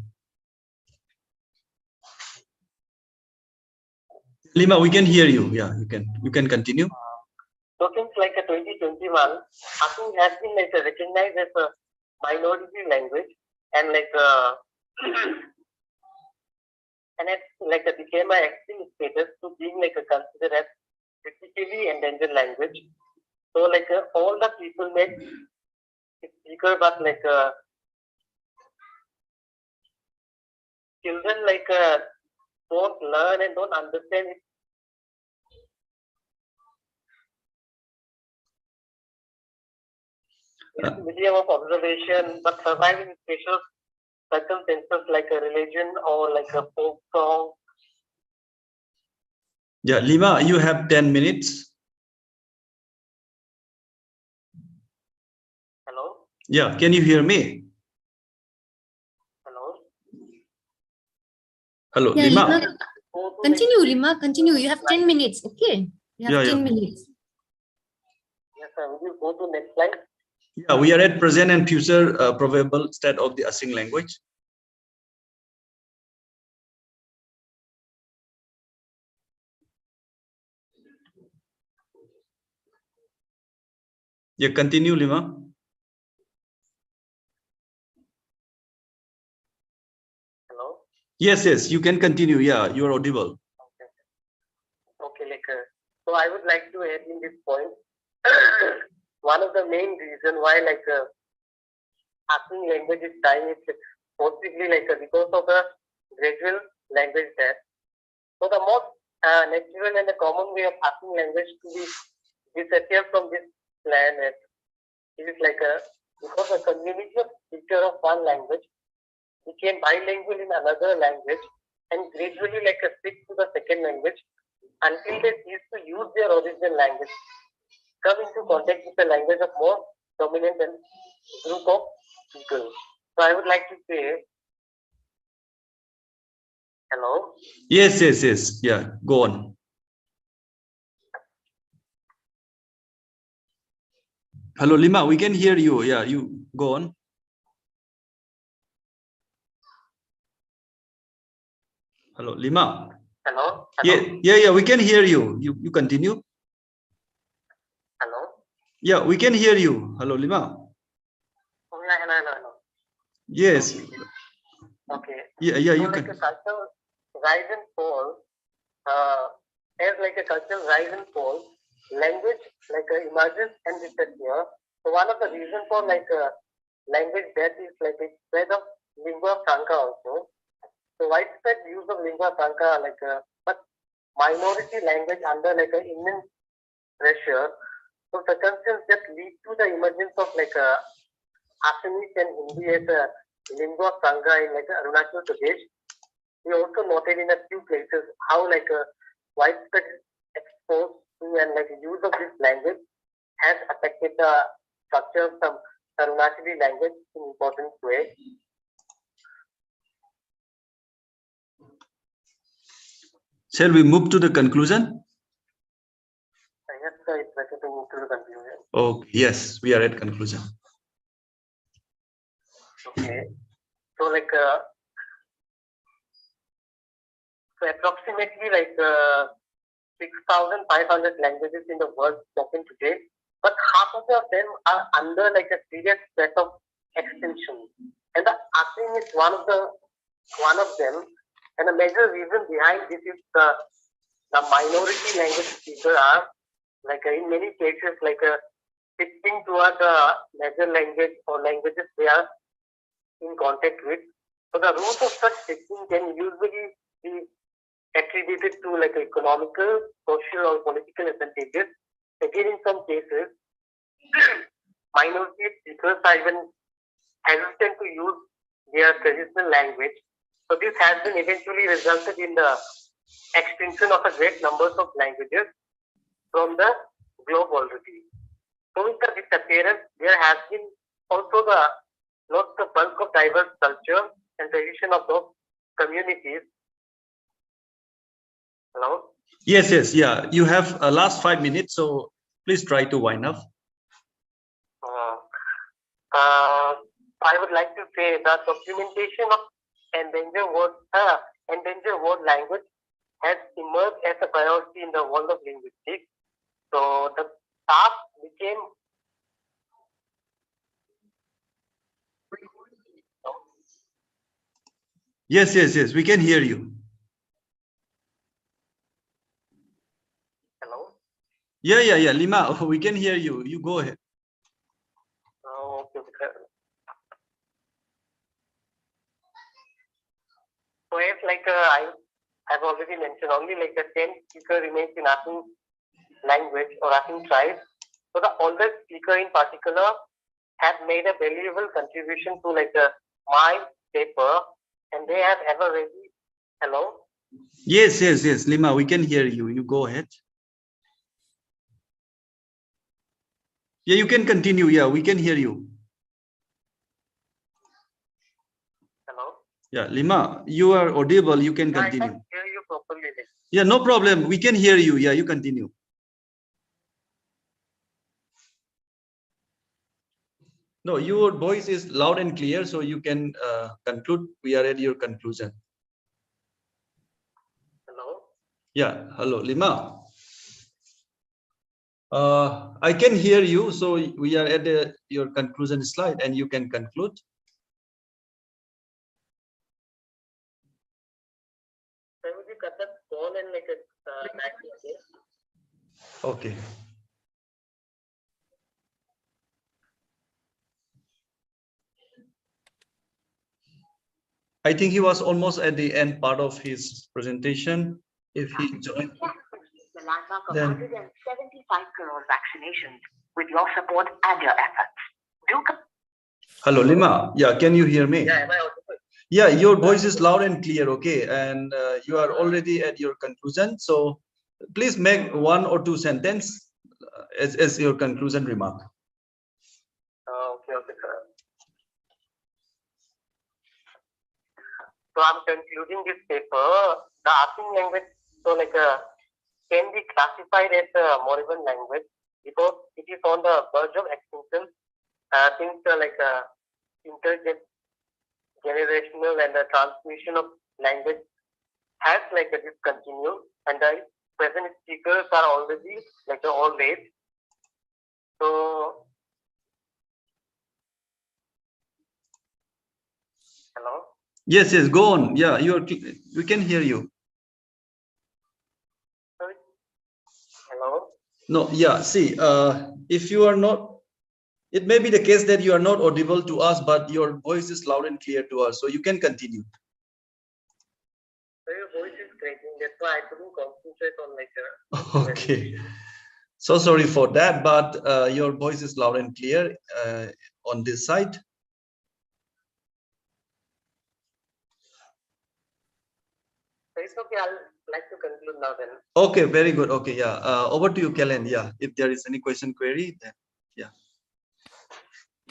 Lima, we can hear you. Yeah, you can continue. So since like 2021, asking has been like recognized as a minority language, and like and it like became a extinct status to being like considered as critically endangered language. So like all the people make speaker, but like children like don't learn and don't understand it. It's a medium of observation, but survive in special circumstances like a religion or like a folk song. Yeah, Lima, you have 10 minutes. Hello? Yeah, can you hear me? Hello? Hello, Yeah, Lima. Lima, continue, Lima, continue. You have 10 minutes, okay? You have 10 minutes. Yes, sir. Will you go to next slide? Yeah, we are at present and future probable state of the Asing language. Yeah, continue, Lima. Hello? Yes, yes, you can continue. Yeah, you are audible. Okay, like so I would like to add in this point. One of the main reason why like Asing language is dying is possibly like because of the gradual language death. So the most natural and the common way of Asing language to be disappear from this planet is like because the community of speaker of one language became bilingual in another language and gradually like stick to the second language until they cease to use their original language, come into contact with the language of more dominant and group of people. So I would like to say, hello? Yes, yes, yes. Yeah, go on. Hello, Lima, we can hear you. Yeah, you go on. Hello, Lima. Hello? Yeah, we can hear you. You continue. Hello? Yeah, we can hear you. Hello, Lima. Oh, yeah, hello. Yes. Okay. Yeah, so you like can. a cultural rise and fall, as like a cultural rise and fall, language like emerges and disappears. So one of the reasons for like language death is like a spread of lingua franca also. So widespread use of lingua franca like but minority language under like an immense pressure. So circumstances that lead to the emergence of like Assamese and Hindi as a lingua franca in like Arunachal Pradesh. We also noted in a few places how like a widespread exposed to and like use of this language has affected the structure of some Arunachali language in important way. Shall we move to the conclusion? Yes, sir, it's better to move to the conclusion. Oh, yes, we are at conclusion. Okay. So like so approximately like 6,500 languages in the world spoken today, but half of them are under like a serious threat of extinction. And the Asing is one of them. And a major reason behind this is the minority language speakers are like in many cases like shifting toward the major language or languages they are in contact with. So the root of such shifting can usually be attributed to like economical, social, or political advantages. Again, in some cases, minority speakers are even hesitant to use their traditional language. So this has been eventually resulted in the extinction of a great numbers of languages from the globe already. So with the disappearance, there has been also the loss of bulk of diverse culture and tradition of those communities. Hello? Yes, yeah. You have last 5 minutes, so please try to wind up. I would like to say that documentation of endangered word language has emerged as a priority in the world of linguistics. So the task became Yes, we can hear you. Yeah. Lima, we can hear you. You go ahead. Oh, okay. So it's like I've already mentioned, only like a 10 speaker remains in Akin language or Akin tribe. So the oldest speaker in particular have made a valuable contribution to like my paper, and they have ever ready. Hello. Yes. Lima, we can hear you. You go ahead. Yeah, you can continue. Yeah, we can hear you. Hello. Yeah, Lima, you are audible. You can I continue. can hear you properly. Yeah, no problem. We can hear you. Yeah, you continue. No, your voice is loud and clear, so you can conclude. We are at your conclusion. Hello. Yeah, hello, Lima. I can hear you, so we are at your conclusion slide, and you can conclude. Can you cut the call and make it back again? Okay. I think he was almost at the end part of his presentation. If he joined, the landmark of then 175 crore vaccinations with your support and your efforts. Hello, Lima. Yeah, can you hear me? Yeah, am I audible? Yeah, your voice is loud and clear. Okay, and you are already at your conclusion. So please make 1 or 2 sentences as your conclusion remark. Okay, sir. So I'm concluding this paper. The Akin language, so like can be classified as a moribund language because it is on the verge of extinction. Things like intergenerational and the transmission of language has like discontinued, and the present speakers are already like old age. So, hello. Yes, go on. Yeah, we can hear you. Sorry. Hello. No, yeah. See, if you are not, it may be the case that you are not audible to us, but your voice is loud and clear to us. So you can continue. So your voice is cracking. That's why I couldn't concentrate on like Okay. So sorry for that, but your voice is loud and clear on this side. It's okay. I'll like to conclude now then. Okay, very good. Okay, yeah. Over to you, Kellen. Yeah, if there is any question, query, then yeah.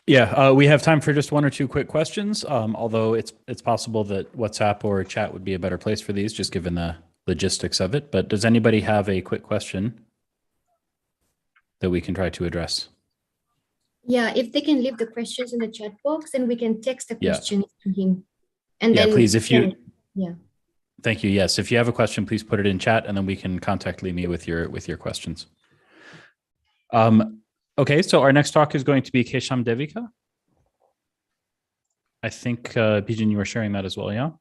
Yeah, we have time for just 1 or 2 quick questions. Although it's possible that WhatsApp or chat would be a better place for these, just given the logistics of it. But does anybody have a quick question that we can try to address? Yeah, if they can leave the questions in the chat box, then we can text the questions to him. And yeah, then please, if you. Yeah. Thank you. Yes, if you have a question, please put it in chat, and then we can contact Limi with your questions. Okay, so our next talk is going to be Kesham Devika. I think Pijin, you were sharing that as well, yeah?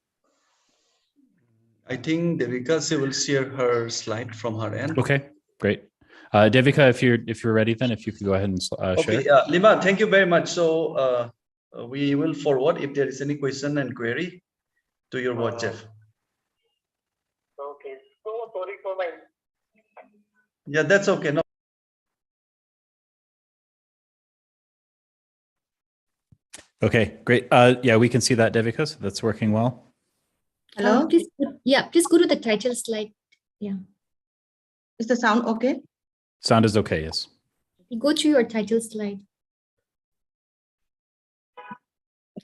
I think Devika, she will share her slide from her end. Okay, great. Devika, if you're ready, then if you could go ahead and share. Okay, Lima, thank you very much. So we will forward if there is any question and query to your WhatsApp. Okay, so sorry for my. Yeah, that's okay. No. Okay, great. Yeah, we can see that, Devika, so that's working well. Hello? Please go to the title slide. Yeah. Is the sound okay? Sound is okay, yes. You go to your title slide.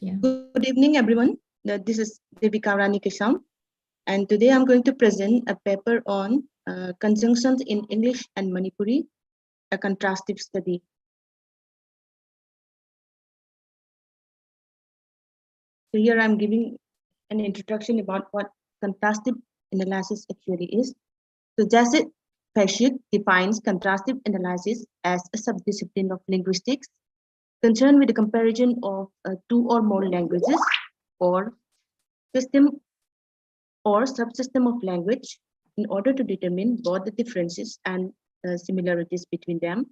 Yeah. Good evening, everyone. This is Devika Rani Kesham, and today I'm going to present a paper on conjunctions in English and Manipuri, a contrastive study. So here I'm giving an introduction about what contrastive analysis actually is. So Jacek Peszyk defines contrastive analysis as a subdiscipline of linguistics concerned with the comparison of 2 or more languages or system or subsystem of language in order to determine both the differences and similarities between them.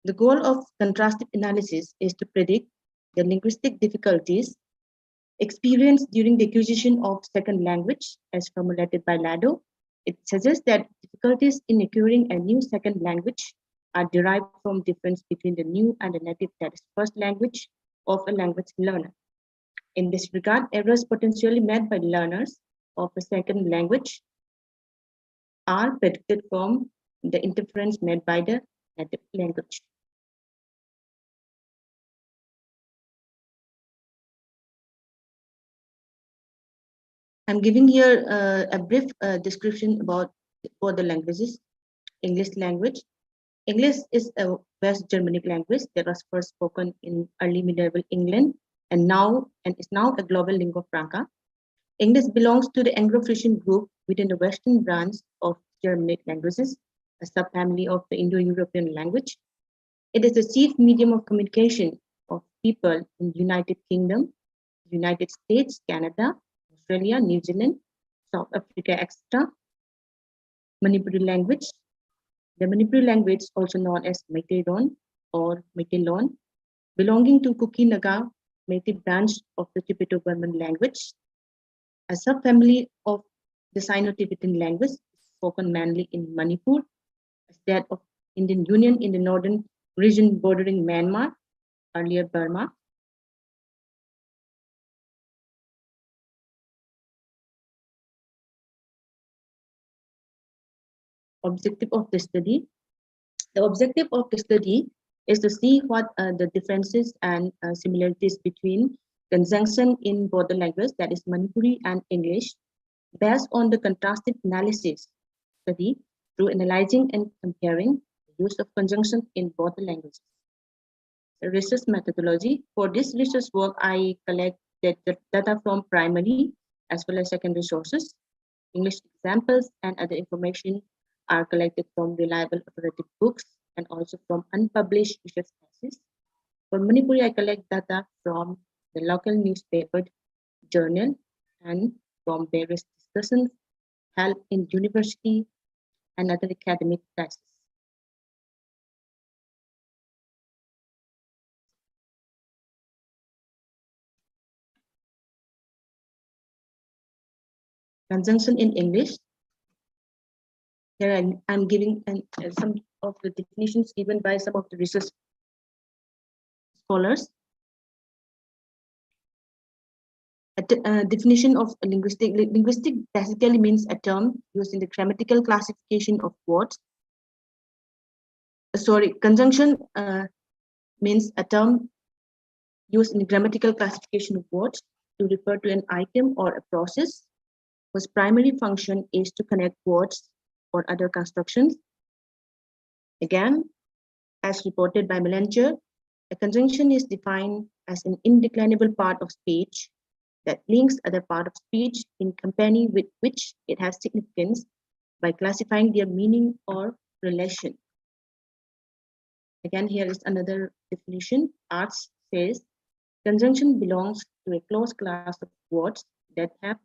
The goal of contrastive analysis is to predict the linguistic difficulties experienced during the acquisition of second language as formulated by Lado. It suggests that difficulties in acquiring a new second language are derived from difference between the new and the native, that is first language of a language learner. In this regard, errors potentially made by learners of a second language are predicted from the interference made by the native language. I'm giving here a brief description about the languages. English language. English is a West Germanic language that was first spoken in early medieval England and is now a global lingua franca. English belongs to the Anglo-Frisian group within the Western branch of Germanic languages, a subfamily of the Indo-European language. It is the chief medium of communication of people in the United Kingdom, United States, Canada, Australia, New Zealand, South Africa, etc. Manipuri language. The Manipuri language, also known as Meiteilon or Meiteilon, belonging to Kuki-Naga Meitei branch of the Tibeto-Burman language, a subfamily of the Sino-Tibetan language spoken mainly in Manipur, as that of Indian Union in the northern region bordering Myanmar, earlier Burma. Objective of the study. The objective of the study is to see what the differences and similarities between conjunction in both the languages, that is Manipuri and English, based on the contrastive analysis study through analyzing and comparing the use of conjunction in both the languages. The research methodology. For this research work, I collected the data from primary as well as secondary sources. English examples and other information are collected from reliable authoritative books and also from unpublished research pieces. For Manipuri, I collect data from the local newspaper journal and from various discussions held in university and other academic classes. Conjunction in English. Here I'm giving some of the definitions given by some of the research scholars. A definition of linguistic. Linguistic basically means a term used in the grammatical classification of words. Conjunction means a term used in the grammatical classification of words to refer to an item or a process whose primary function is to connect words or other constructions. Again, as reported by Melancher, a conjunction is defined as an indeclinable part of speech that links other part of speech in company with which it has significance by classifying their meaning or relation. Again, here is another definition. Arts says, conjunction belongs to a close class of words that have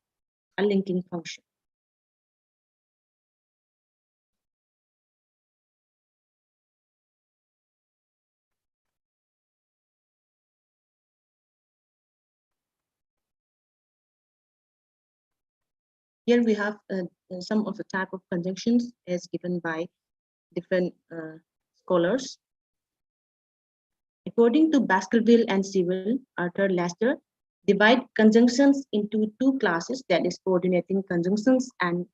a linking function. Here we have some of the type of conjunctions as given by different scholars. According to Baskerville and Sewell, Arthur Lester divide conjunctions into two classes, that is coordinating conjunctions and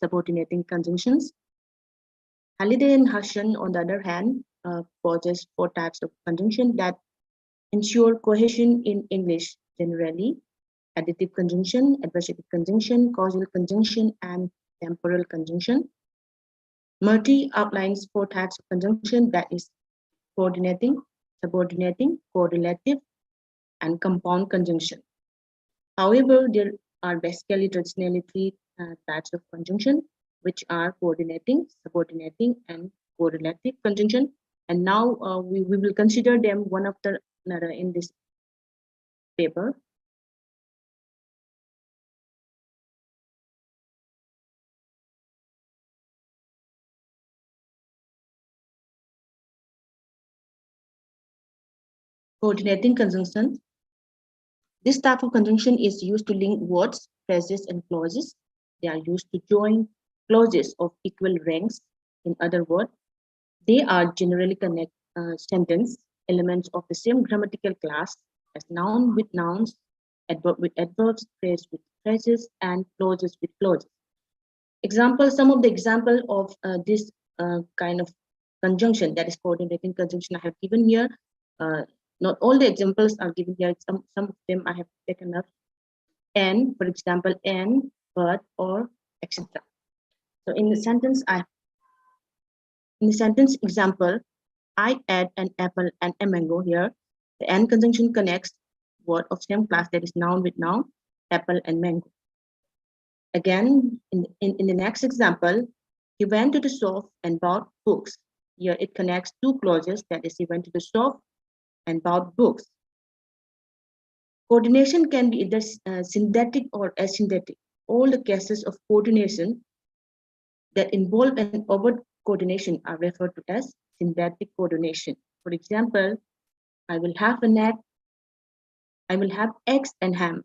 subordinating conjunctions. Halliday and Husson, on the other hand, possess four types of conjunction that ensure cohesion in English generally: additive conjunction, adversative conjunction, causal conjunction, and temporal conjunction. Murty outlines four types of conjunction, that is coordinating, subordinating, correlative, and compound conjunction. However, there are basically traditionally three types of conjunction, which are coordinating, subordinating, and correlative conjunction. And now we will consider them one after another in this paper. coordinating conjunction. This type of conjunction is used to link words, phrases, and clauses. They are used to join clauses of equal ranks. In other words, they are generally connect sentence elements of the same grammatical class as noun with nouns, adverb with adverbs, phrase with phrases, and clauses with clauses. Some of the example of this kind of conjunction, that is coordinating conjunction, I have given here. Not all the examples are given here. Some of them I have taken up. And, for example, and, but, or, etc. So in the sentence example, I add an apple and a mango here. The and conjunction connects word of same class, that is noun with noun, apple and mango. Again, in the next example, he went to the shop and bought books. Here it connects two clauses, that is he went to the shop and bought books. Coordination can be either synthetic or asynthetic. All the cases of coordination that involve an overt coordination are referred to as synthetic coordination. For example, I will have eggs and ham.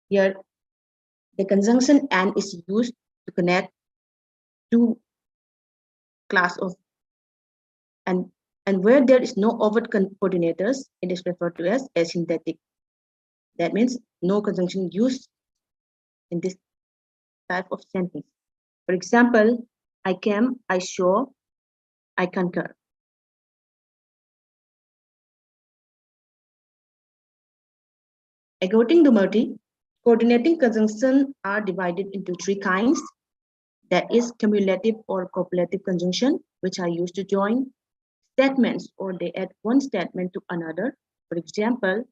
Here, the conjunction and is used to connect two class of and where there is no overt coordinators, it is referred to as asynthetic. That means no conjunction used in this type of sentence. For example, I came, I saw, I concur. According to Murty, coordinating conjunctions are divided into three kinds. That is cumulative or copulative conjunction, which are used to join statements or they add one statement to another. For example,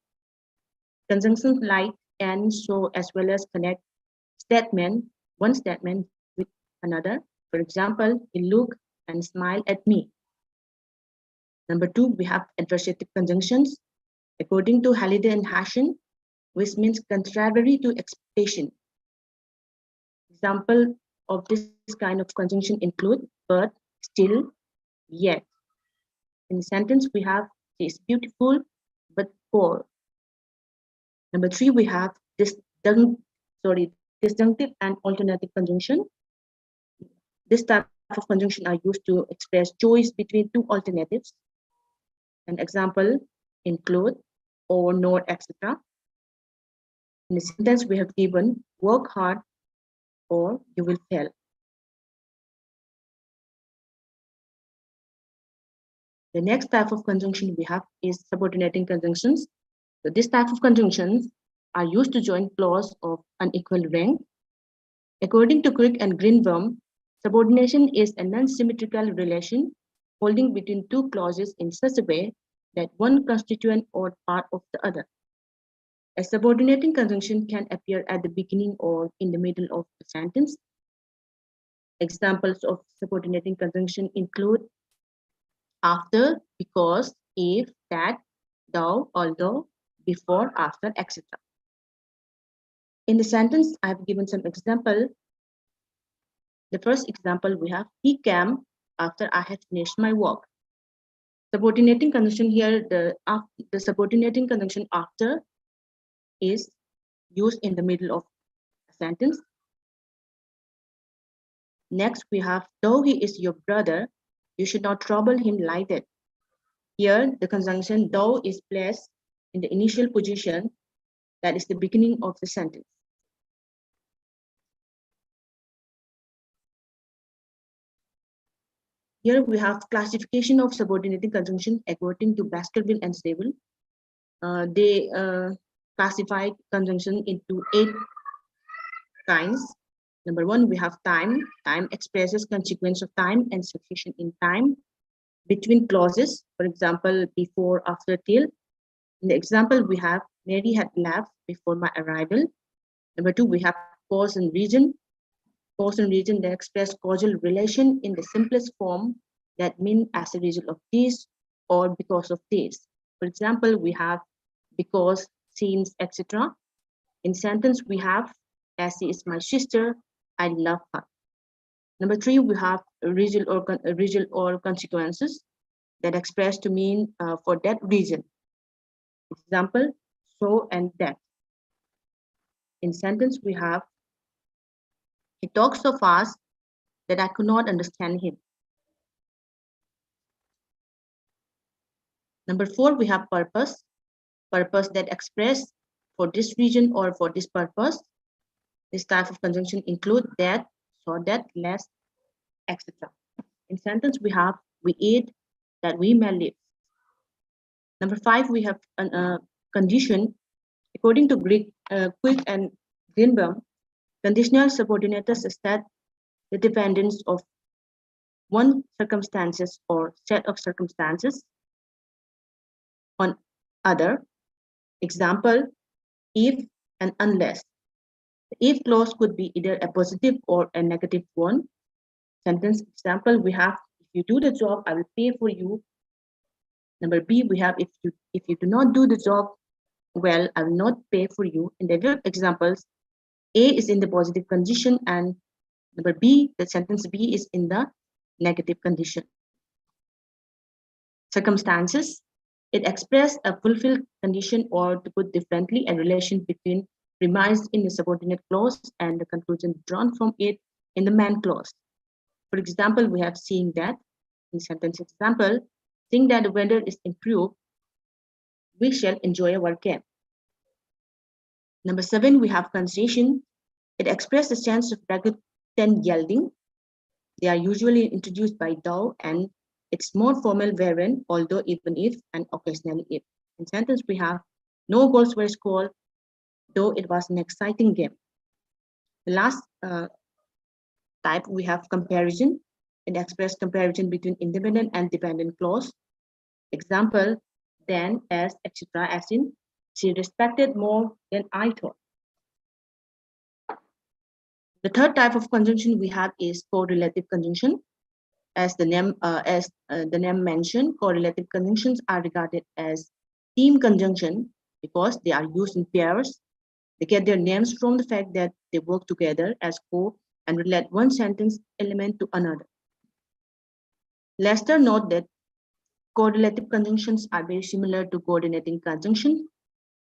conjunctions like and, so, as well as connect one statement with another. For example, he looked and smiled at me. Number two, we have adversative conjunctions. According to Halliday and Hashen, which means contrary to expectation. Example of this kind of conjunction include but, still, yet. In the sentence, we have she is beautiful but poor. Number three, we have disjunctive and alternative conjunction. This type of conjunction are used to express choice between two alternatives. An example, include, or, nor, etc. In the sentence, we have given work hard or you will fail. The next type of conjunction we have is subordinating conjunctions. So this type of conjunctions are used to join clause of unequal rank. According to Crick and Greenbaum, subordination is a non-symmetrical relation holding between two clauses in such a way that one constituent or part of the other. A subordinating conjunction can appear at the beginning or in the middle of the sentence. Examples of subordinating conjunction include after, because, if, that, though, although, before, after, etc. In the sentence, I have given some example. The first example we have, he came after I had finished my work. Subordinating conjunction here, the subordinating conjunction after is used in the middle of a sentence. Next, we have, though he is your brother, you should not trouble him like that. Here, the conjunction though is placed in the initial position, that is the beginning of the sentence. Here we have classification of subordinating conjunction according to Baskerville and Stable. They classified conjunction into 8 kinds. Number 1, we have time. Time expresses consequence of time and succession in time between clauses, for example, before, after, till. In the example, we have Mary had left before my arrival. Number 2, we have cause and region. Cause and region that express causal relation in the simplest form, that mean as a result of this or because of this. For example, we have because, since, etc. In sentence, we have as she is my sister, I love her. Number 3, we have result or consequences that express to mean for that reason. Example, so and that. In sentence, we have, he talks so fast that I could not understand him. Number 4, we have purpose. Purpose that express for this reason or for this purpose. This type of conjunction include that, so that, less, etc. In sentence, we have, we eat that we may live. Number 5, we have a condition. According to Quick and Greenbaum, conditional subordinates state the dependence of one circumstances or set of circumstances on other. Example, if and unless. The if clause could be either a positive or a negative one. Sentence example, we have, if you do the job, I will pay for you. Number B, we have, if you do not do the job well, I will not pay for you. In the verb examples, A is in the positive condition and number B, the sentence B is in the negative condition. Circumstances, it expresses a fulfilled condition, or to put differently, a relation between premise in the subordinate clause and the conclusion drawn from it in the main clause. For example, we have seeing that. In sentence example, seeing that the weather is improved, we shall enjoy our camp. Number 7, we have concession. It expresses a sense of and yielding. They are usually introduced by though, and it's more formal variant, although, even if, and occasionally if. In sentence, we have, no goals were scored, though it was an exciting game. The last type, we have comparison. It expresses comparison between independent and dependent clause. Example, then, as, etc. As in, she respected more than I thought. The third type of conjunction we have is correlative conjunction. As the name mentioned, correlative conjunctions are regarded as team conjunction because they are used in pairs. They get their names from the fact that they work together as co and relate one sentence element to another. Lester note that correlative conjunctions are very similar to coordinating conjunctions,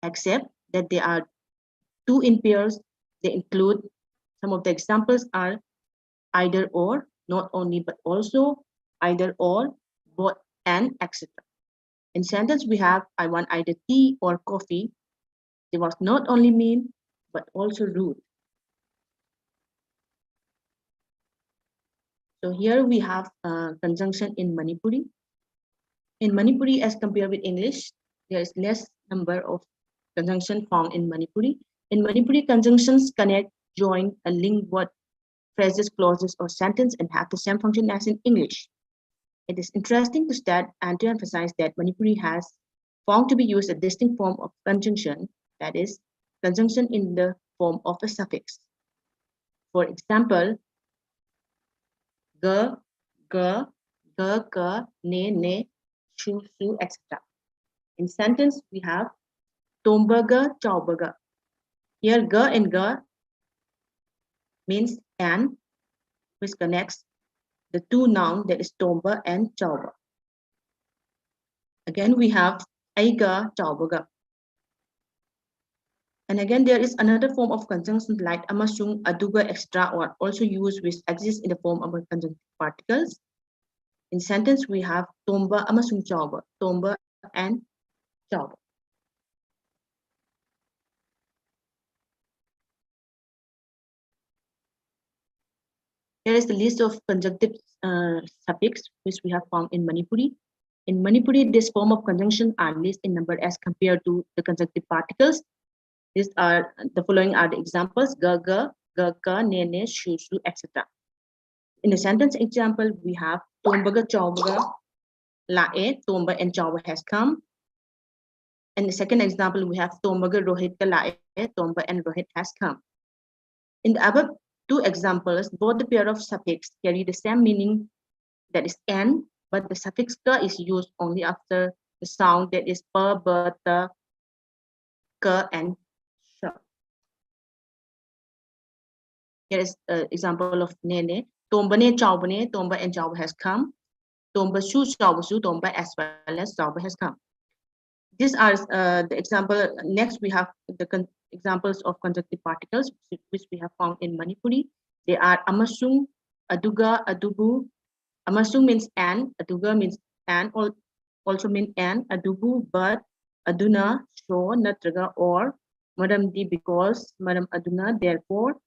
except that they are two in pairs. They include, some of the examples are either or, not only but also, either or, both and, etc. In sentence, we have, I want either tea or coffee. They was not only mean, but also rude. So here we have conjunction in Manipuri. In Manipuri, as compared with English, there is less number of conjunction found in Manipuri. In Manipuri, conjunctions connect, join, and link what phrases, clauses, or sentence and have the same function as in English. It is interesting to state and to emphasize that Manipuri has found to be used a distinct form of conjunction, that is, conjunction in the form of a suffix. For example, ga, ga, ga, ga, ne, shu, etc. In sentence, we have tomburger, chauburger. Here, ga and ga means and, which connects the two nouns, that is tomba and chauba. Again, we have aiga, chauburger. And again, there is another form of conjunction like amasung, aduga, etc. or also used, which exists in the form of conjunctive particles. In sentence, we have tomba amasung chauba, tomba and chauba. Here is the list of conjunctive suffix which we have found in Manipuri. In Manipuri, this form of conjunction are least in number as compared to the conjunctive particles. These are the following are the examples: ga, ne, shu, etc. In the sentence example, we have tombaga, chaubaga, lae, tomba and chauba has come. In the second example, we have tombaga, rohit, lae, tomba and rohit has come. In the above two examples, both the pair of suffix carry the same meaning, that is n, but the suffix ka is used only after the sound, that is pa, ba, ta, ka, and sha. Here is an example of nene. Tombane, chaubane, tomba and chauba has come. Tomba shu, chauba su, tomba as well as chauba has come. These are the example. Next, we have the examples of conjunctive particles, which we have found in Manipuri. They are amasung, aduga, adubu. Amasung means and, aduga means and, also mean and, adubu, but, aduna, so, natraga, or, madamdi, because, madam aduna, therefore,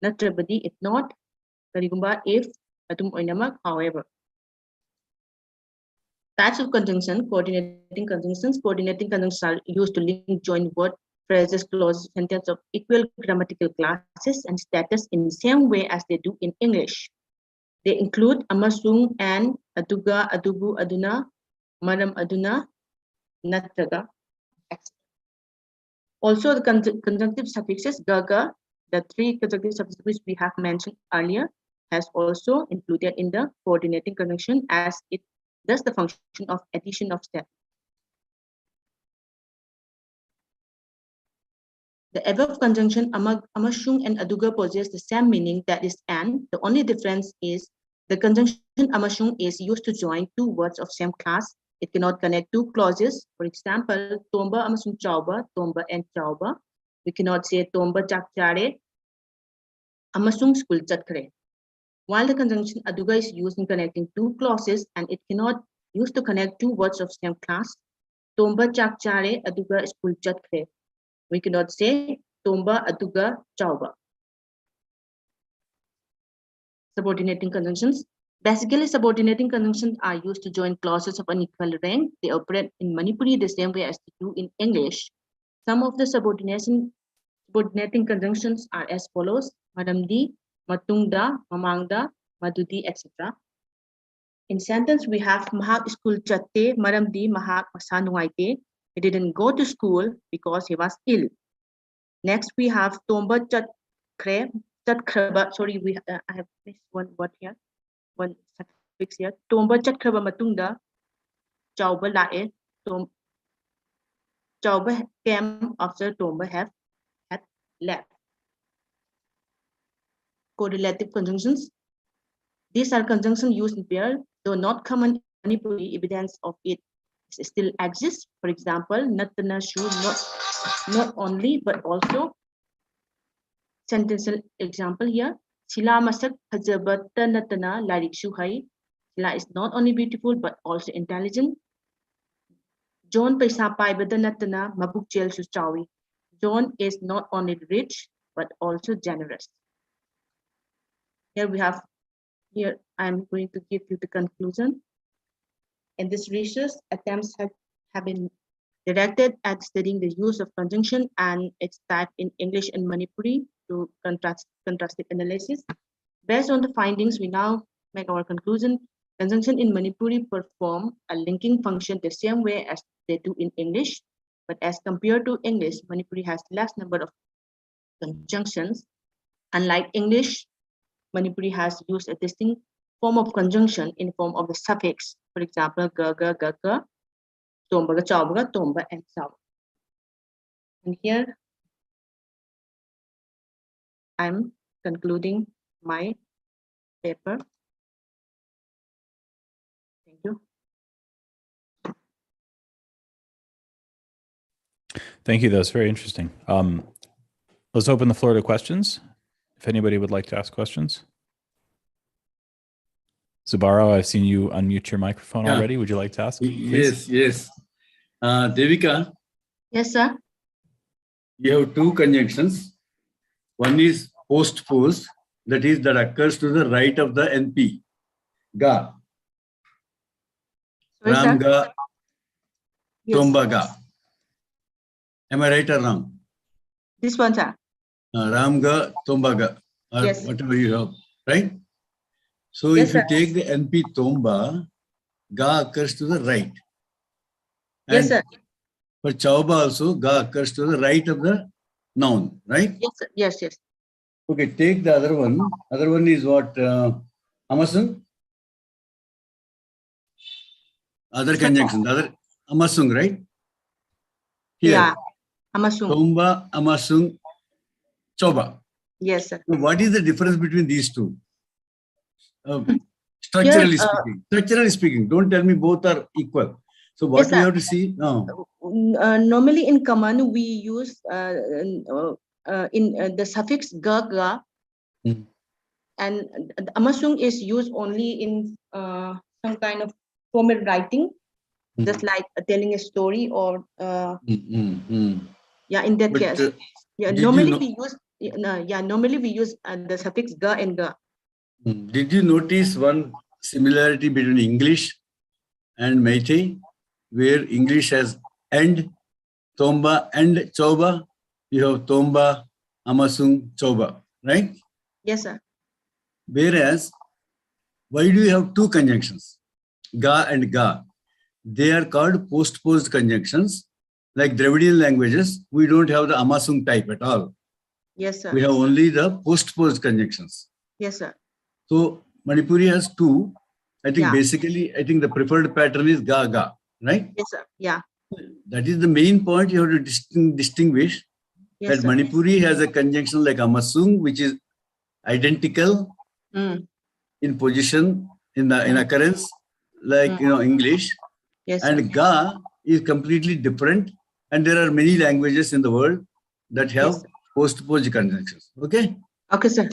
natrabadi, if not, karigumba, if, atum oinamak, however. Types of conjunction, coordinating conjunctions. Coordinating conjunctions are used to link joint word, phrases, clauses, sentences of equal grammatical classes and status in the same way as they do in English. They include amasung, and, aduga, adubu, aduna, madam aduna, natraga, etc. Also, the conjunctive suffixes gaga, the 3 conjunctive suffixes which we have mentioned earlier, has also included in the coordinating conjunction as it does the function of addition of steps. The above conjunction amashung and aduga possess the same meaning, that is and. The only difference is the conjunction amashung is used to join 2 words of same class. It cannot connect 2 clauses. For example, tomba amasung chauba, tomba and chauba. We cannot say tomba chakchare amasung school chatkare. While the conjunction aduga is used in connecting 2 clauses and it cannot use to connect 2 words of same class. Tomba chakchare aduga school chatkare. We cannot say tomba aduga chauba. Subordinating conjunctions. Basically, subordinating conjunctions are used to join clauses of unequal rank. They operate in Manipuri the same way as they do in English. Some of the subordinating conjunctions are as follows: madamdi, matungda, mamangda, madudi, etc. In sentence, we have mahak school chatte, madamdi, mahak masanuaite. He didn't go to school because he was ill. Next, we have tomba chatkre, sorry, I have missed one word here, one suffix here. Tomba chatkraba matungda, chauba lae, chauba came after tomba had left. Correlative conjunctions. These are conjunctions used in pair, though not common in Manipuri. Evidence of it still exists. For example, natana shu, not only but also. Sentential example here. Sila masak hajabata natana larik shuhai. Sila is not only beautiful but also intelligent. John paisa paibada natana mabuk jel chawi. John is not only rich but also generous. Here I'm going to give you the conclusion. In this research, attempts have been directed at studying the use of conjunction and its type in English and Manipuri to contrastive analysis. Based on the findings, we now make our conclusion. Conjunction in Manipuri perform a linking function the same way as they do in English, but as compared to English, Manipuri has less number of conjunctions. Unlike English, Manipuri has used a distinct form of conjunction in the form of the suffix. For example, gaga, gaga, tomba, chauba, tomba, and chauba. And here, I'm concluding my paper. Thank you. Thank you. That was very interesting. Let's open the floor to questions. If anybody would like to ask questions. Zabaro, I've seen you unmute your microphone already. Would you like to ask? Please? Yes. Devika. Yes, sir. You have 2 conjunctions. One is post-post, that occurs to the right of the NP. Ga. Sorry, Ram sir. ga, Yes. tomba ga. Am I right or wrong? This one, sir. Ram ga, tomba ga, or Yes. whatever you have, right? So Yes, if you sir. take the NP tomba, ga occurs to the right. Yes, And sir. for chauba also, ga occurs to the right of the noun, right? Yes, sir. Yes, yes. Okay, take the other one. Other one is what? Amasung? Other conjunction, the other amasung, right? Here. Yeah. Amasung. Tomba, amasung, choba. Yes, sir. So what is the difference between these two? Structurally Here, speaking. Structurally speaking. Don't tell me both are equal. So what Yes, we sir. have to see now? Normally in command we use the suffix ga ga, and amasung is used only in some kind of formal writing, just like telling a story or yeah, in that But, case. Yeah, did normally you know, we use normally we use the suffix ga and ga. did you notice one similarity between English and Meitei, where English has and, tomba and choba? You have tomba, amasung, choba, right? Yes, sir. Whereas, why do you have two conjunctions, ga and ga? They are called postposed conjunctions. Like Dravidian languages, we don't have the amasung type at all. Yes, sir. We have only the postposed conjunctions. Yes, sir. So Manipuri has two. I think Yeah. basically, I think the preferred pattern is ga ga, right? Yes, sir. Yeah. That is the main point you have to distinguish. Yes, That sir. Manipuri has a conjunction like amasung, which is identical in position, in occurrence, like English. Yes, and sir. ga is completely different. And there are many languages in the world that have postposed conjunctions. Okay. Okay, sir.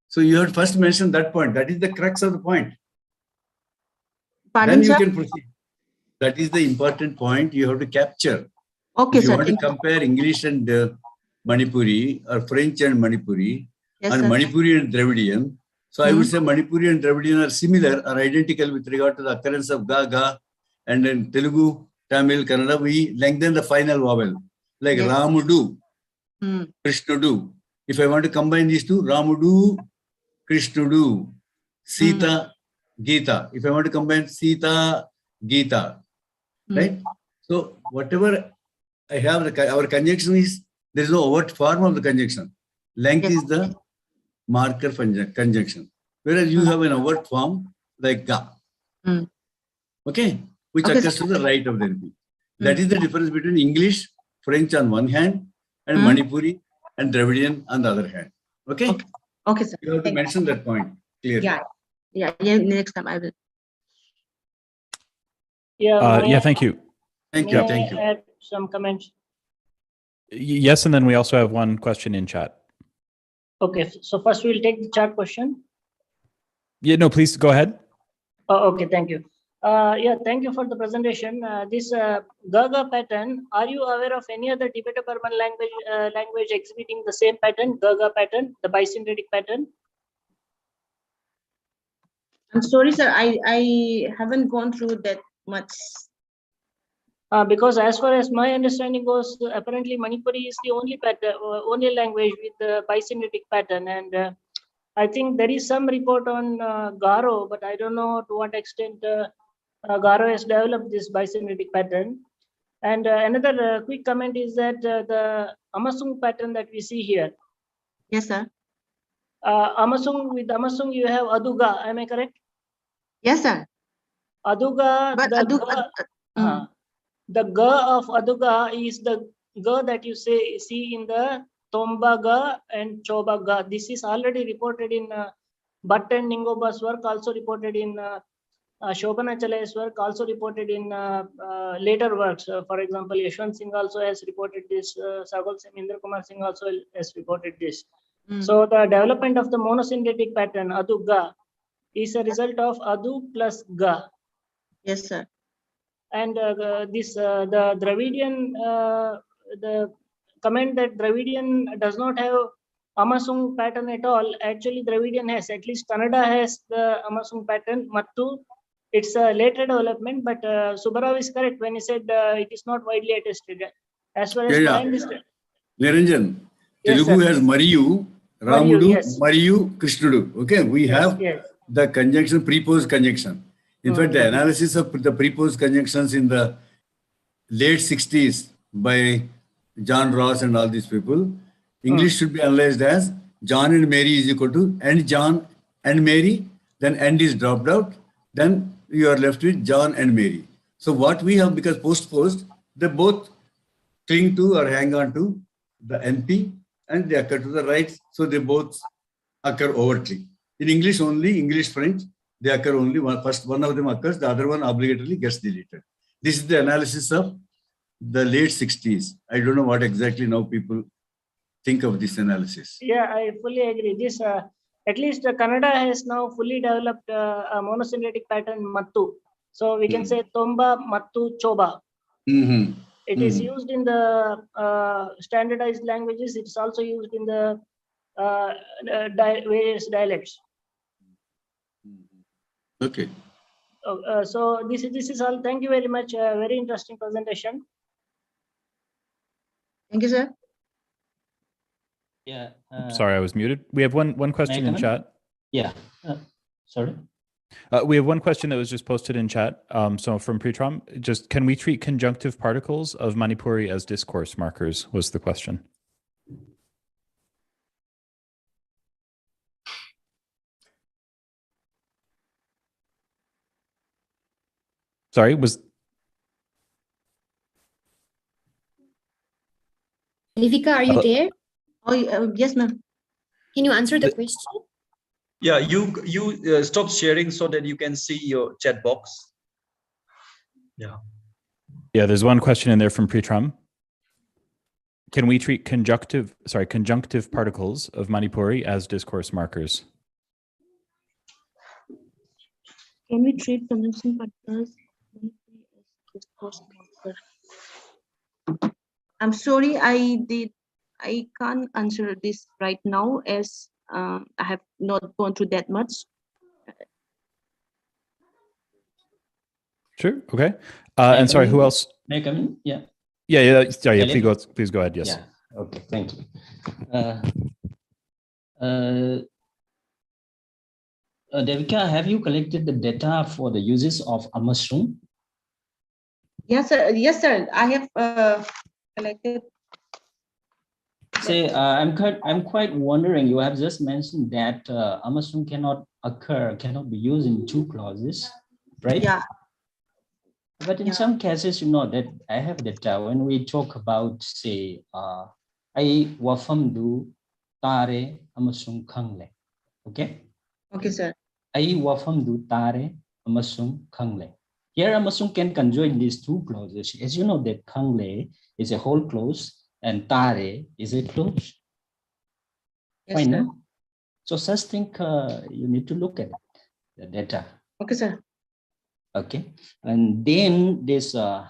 So you have to first mention that point. That is the crux of the point. Pardon, Then you sir? can proceed. That is the important point you have to capture. Okay, If you sir. want to compare English and Manipuri, or French and Manipuri, Yes, and sir. Manipuri and Dravidian, so I would say Manipuri and Dravidian are similar or identical with regard to the occurrence of ga, ga, and in Telugu, Tamil, Kannada, we lengthen the final vowel, like Yes. Ramudu, Krishnudu. If I want to combine these two, Ramudu, Krishnudu, Sita, Gita. If I want to combine Sita, Gita, right? So whatever I have, our conjunction is, there is no overt form of the conjunction. Length is the marker conjunction. Whereas you have an overt form like ga. Okay? Which occurs to the right of the NP. That is the difference between English, French on one hand, and Manipuri and Dravidian on the other hand. Okay? Okay, sir. You have to mention that point clearly. Yeah. Next time I will. Yeah, thank you. Thank May you. I Thank you. add some comments? Yes, and then we also have one question in chat. Okay, so first we'll take the chat question. Yeah, no, please go ahead. Oh, okay, thank you. Yeah, thank you for the presentation. This Gaga pattern, are you aware of any other Tibeto-Burman language exhibiting the same pattern, Gaga pattern, the bisyncretic pattern? I'm sorry, sir. I haven't gone through that much. Because as far as my understanding goes, apparently Manipuri is the only pattern, only language with the bisyncretic pattern, and I think there is some report on Garo, but I don't know to what extent Garo has developed this bisyncretic pattern. And another quick comment is that the Amasung pattern that we see here. Yes, sir. With Amasung you have Aduga, am I correct? Yes, sir. Aduga, But the ga of Aduga is the ga that you see in the Tomba ga and Choba ga. This is already reported in Bhatt and Ningoba's work, also reported in Shobhanachalai's work, also reported in later works. For example, Yashwant Singh also has reported this, Sagol Singh, Indra Kumar Singh also has reported this. So the development of the monosyncretic pattern, Adu ga, is a result of Adu plus ga. Yes, sir. And the Dravidian, the comment that Dravidian does not have Amasung pattern at all, actually Dravidian has, at least Kannada has the Amasung pattern. Mattu, it's a later development, but Subbarao is correct when he said it is not widely attested. As far as my understanding. Niranjan, Yes, Telugu sir. has Mariyu, Ramudu, yes. Mariyu, Krishnudu. Okay, we have the conjunction, preposed conjunction. In fact, the analysis of the preposed conjunctions in the late 60s by John Ross and all these people, English should be analyzed as John and Mary is equal to and John and Mary, then and is dropped out, then you are left with John and Mary. So what we have, because postposed, they both cling to or hang on to the NP and they occur to the right, so they both occur overtly. In English only, English, French, they occur only first one of them occurs, the other one obligatorily gets deleted. This is the analysis of the late 60s. I don't know what exactly now people think of this analysis. Yeah, I fully agree. This at least Kannada has now fully developed a monosyllabic pattern mattu. So we can say tomba, mattu, choba. It is used in the standardized languages. It's also used in the various dialects. Okay. So this is all. Thank you very much. Very interesting presentation. Thank you, sir. Yeah. Sorry, I was muted. We have one question in chat. Yeah. Sorry. We have one question that was just posted in chat. So from Pritram, just can we treat conjunctive particles of Manipuri as discourse markers was the question. Sorry, was... Devika, are you there? Oh, yes, ma'am. Can you answer the question? Yeah, you stop sharing so that you can see your chat box. Yeah. Yeah, there's one question in there from Pritram. Can we treat conjunctive particles of Manipuri as discourse markers? Can we treat conjunction particles as discourse marker? I'm sorry, I can't answer this right now as I have not gone through that much. Sure. Okay. And sorry, who else? May I come in? Yeah. Yeah. Please go ahead. Yes. Yeah. Okay. Thank you. Devika, have you collected the data for the uses of Amazon? Yes, sir. Yes, sir. I have collected. Say, I'm quite wondering. You have just mentioned that Amazon cannot be used in two clauses, right? Yeah. But in some cases, you know that I have data when we talk about, say, ai wafam du tare amasung khangle. Okay. Okay, sir. Ai wafam du tare amasung khangle. Here, amasung can conjoin these two clauses. As you know, that khangle is a whole clause and tare is a clause. Yes, Fine. sir. So such thing you need to look at the data. Okay, sir. Okay, and then this the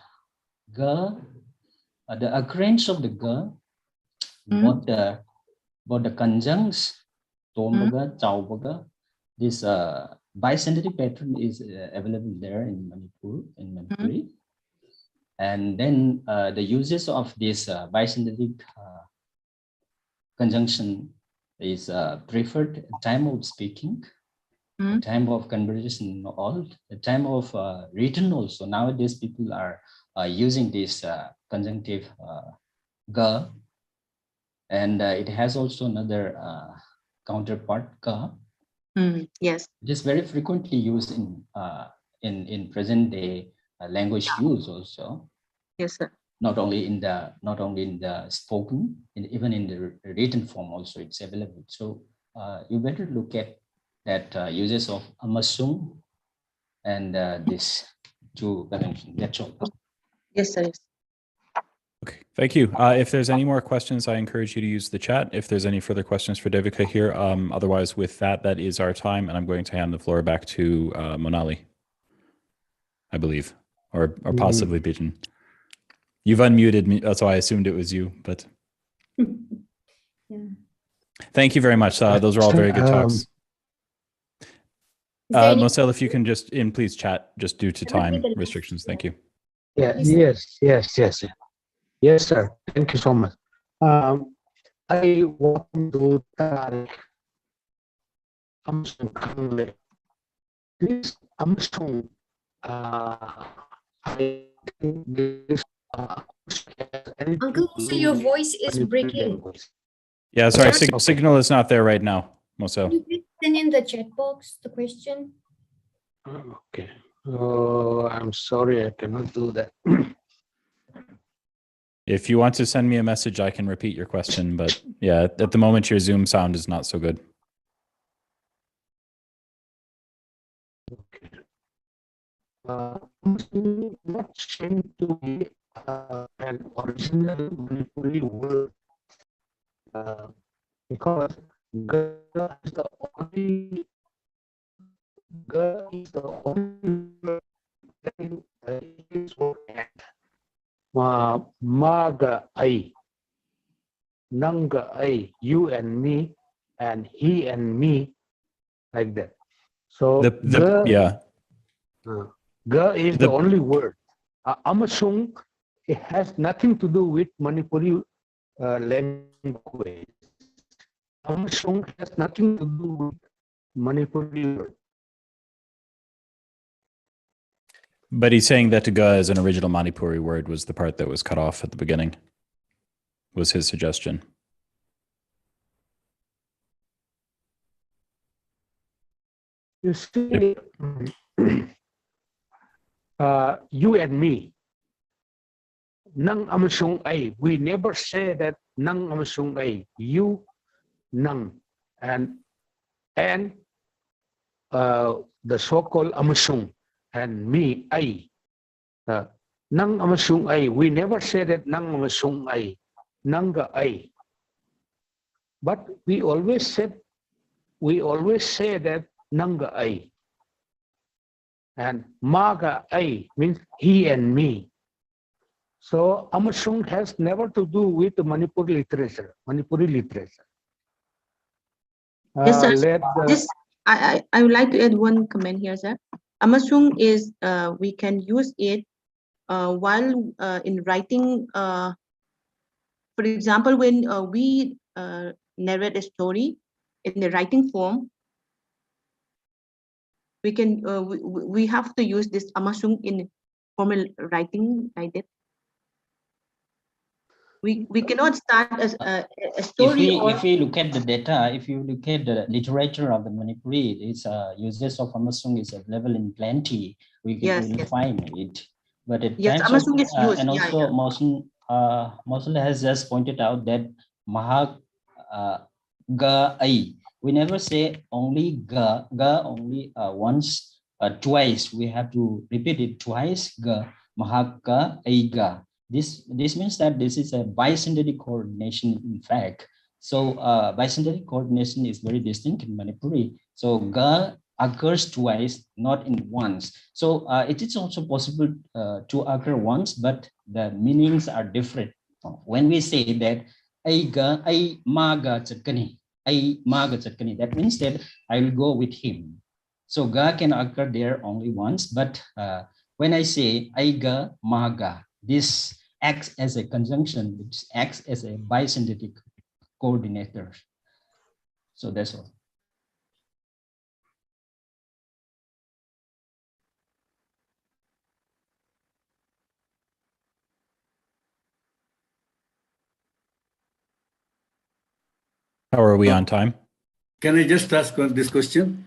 occurrence of the both the conjuncts tombaga, chaubaga, this bicentenary pattern is available there in Manipuri. And then the uses of this bicentenary conjunction is preferred at time of speaking, the time of conversation, all the time of written also. Nowadays, people are using this conjunctive ga, and it has also another counterpart ka. Yes, it is very frequently used in present day language use also. Yes, sir. Not only in the spoken, even in the written form also it's available. So you better look at that uses of amasung and this two conjunction. That's all. Yes, sir. Yes. Okay, thank you. If there's any more questions, I encourage you to use the chat. If there's any further questions for Devika here, otherwise with that is our time, and I'm going to hand the floor back to Monali, I believe, or possibly Bijan. You've unmuted me, so I assumed it was you, but thank you very much. Those are all very good talks. Mosel, if you can just please chat, just due to time restrictions. Thank you. Yeah. Yes, sir. Thank you so much. I want to this Amazon. Uncle, so your voice is breaking. Yeah, sorry, signal is not there right now, Mosel. Can you please send in the chat box the question? Okay. I'm sorry, I cannot do that. If you want to send me a message, I can repeat your question, but yeah, at the moment your Zoom sound is not so good. not seem to be an original Manipuri word because Ga is the only word that is word at. Maga ai, nanga ai, you and me, and he and me, like that. So yeah. Ga is the only word. Amasung, it has nothing to do with Manipuri language. Amasung has nothing to do with Manipuri word. But he's saying that ga as an original Manipuri word was the part that was cut off at the beginning, was his suggestion. You see, you and me, nang amasung ay, we never say that nang amasung ay, you, nang, and the so-called amasung, and me, ay. Nang amasung ay, we never say that nang amasung ay, nanga ay. But we always say that nanga ay. And maga ay means he and me. So amasung has never to do with the Manipuri literature. Yes, sir. I would like to add one comment here, sir. Amasung is we can use it while in writing. For example, when we narrate a story in the writing form, we can we have to use this amasung in formal writing like that. We cannot start as a story. If we look at the data, if you look at the literature of the Manipuri, its uses of amasung is available in plenty. We can find it. But at times of, and also Mosul has just pointed out that mahag ga ai. We never say only ga only once, twice. We have to repeat it twice. Ga mahag ga ai ga. This means that this is a bisyllabic coordination, in fact. So bisyllabic coordination is very distinct in Manipuri. So ga occurs twice, not in once. So it is also possible to occur once, but the meanings are different. When we say that ai maga chatkani, that means that I will go with him. So ga can occur there only once, but when I say aiga maga, this acts as a conjunction, which acts as a bisyllabic coordinator. So that's all. How are we on time? Can I just ask this question?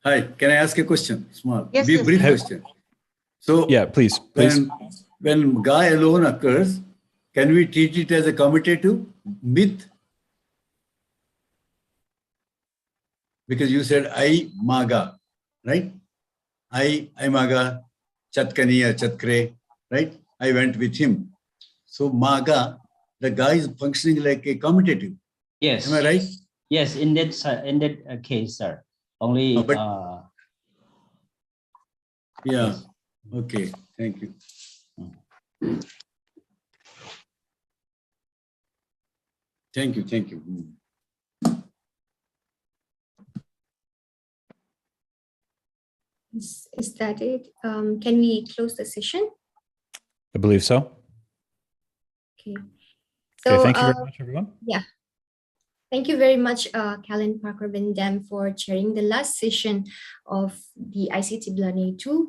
Hi, can I ask a question? Small, brief question. So yeah, please. When ga alone occurs, can we treat it as a commutative myth? Because you said I maga, right? I maga, chatkani or chatkre, right? I went with him. So maga, the ga is functioning like a commutative. Yes. Am I right? Yes, in that case, sir. Only. Yeah. Yes. Okay. Thank you. Thank you. Thank you. Is that it? Can we close the session? I believe so. Okay. So, thank you very much, everyone. Yeah. Thank you very much, Callan, Parker, and Dam, for chairing the last session of the ICTiBLANEI-2.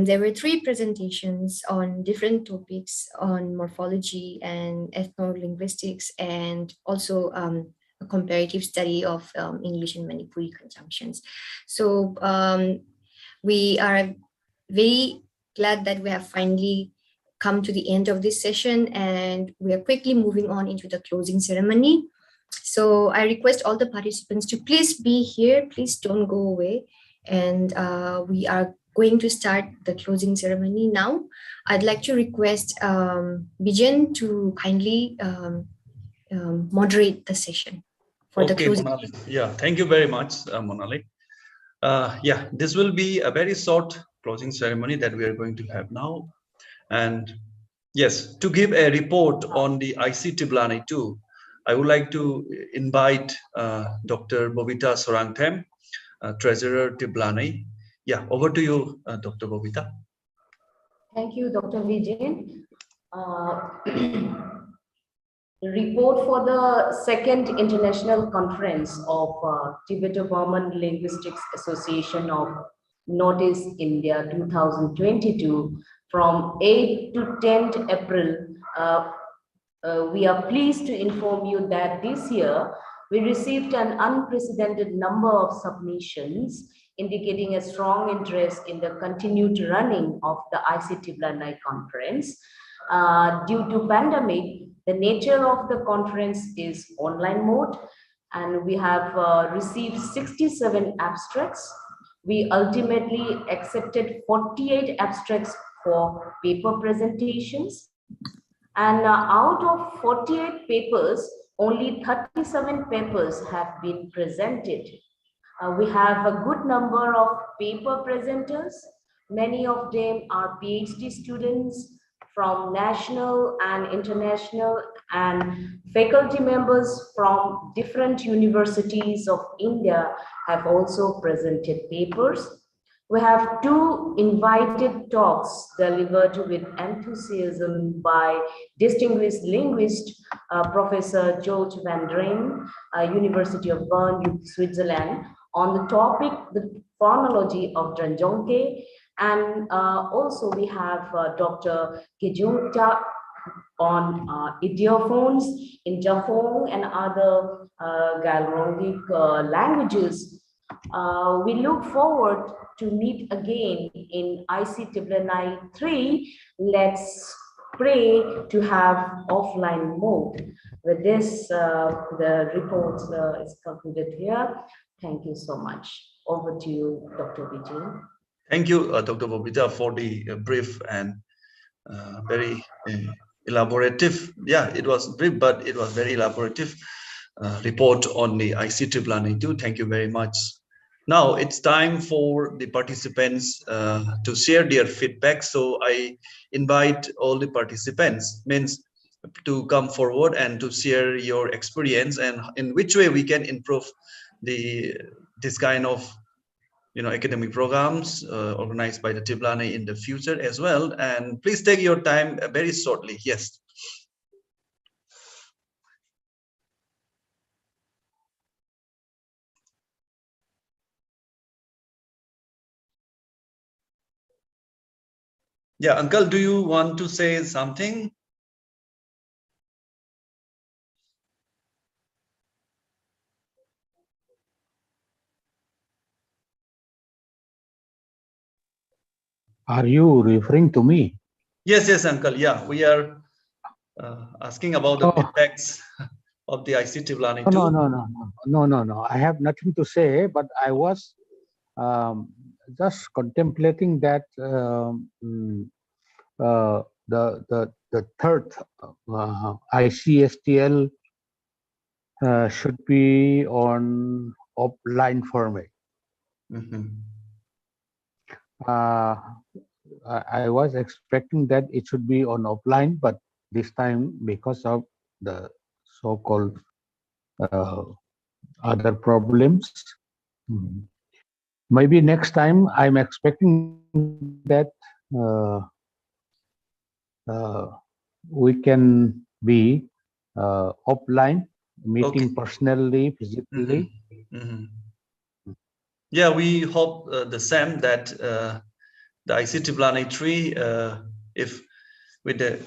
There were 3 presentations on different topics on morphology and ethno-linguistics, and also a comparative study of English and Manipuri conjunctions. So we are very glad that we have finally come to the end of this session, and we are quickly moving on into the closing ceremony. So I request all the participants to please be here, please don't go away. And we are going to start the closing ceremony now. I'd like to request Bijan to kindly moderate the session for the Okay, closing. Monali. Yeah, thank you very much, Monali. Yeah, this will be a very short closing ceremony that we are going to have now. And yes, to give a report on the ICTiBLANEI-2, I would like to invite Dr. Bobita Sorangthem, Treasurer TiBLANEI. Yeah, over to you, Dr. Bobita. Thank you, Dr. Vijay. Report for the second international conference of Tibeto-Burman Linguistics Association of Northeast India 2022 from 8th to 10th April. We are pleased to inform you that this year we received an unprecedented number of submissions indicating a strong interest in the continued running of the ICTiBLANEI conference. Due to pandemic, the nature of the conference is online mode, and we have received 67 abstracts. We ultimately accepted 48 abstracts for paper presentations. And out of 48 papers, only 37 papers have been presented. We have a good number of paper presenters. Many of them are PhD students from national and international, and faculty members from different universities of India have also presented papers. We have two invited talks delivered with enthusiasm by distinguished linguist, Professor George van Dreen, University of Bern, Switzerland, on the topic, the phonology of Dranjonke. And also we have Dr. Kijung Ta on idiophones in Jafong and other Galrongic languages. We look forward to meet again in ICTiBLANEI-3. Let's pray to have offline mode. With this, the report is concluded here. Thank you so much. Over to you, Dr. Vijay. Thank you, Dr. Bobita, for the brief and very elaborative. Yeah, it was brief, but it was very elaborative report on the ICTiBLANEI-2. Thank you very much. Now it's time for the participants to share their feedback. So I invite all the participants to come forward and to share your experience and in which way we can improve this kind of academic programs organized by the TiBLANEI in the future as well. And please take your time very shortly. Yes. Yeah, Uncle, do you want to say something? Are you referring to me? Yes, yes, Uncle. Yeah, we are asking about the feedbacks of the ICTiBLANEI-2. No. I have nothing to say, but I was just contemplating that the third ICSTL should be on offline format. I was expecting that it should be on offline, but this time because of the so-called other problems, maybe next time I'm expecting that we can be offline, meeting personally, physically. Yeah, we hope the same that the ICTiBLANEI-3, if with the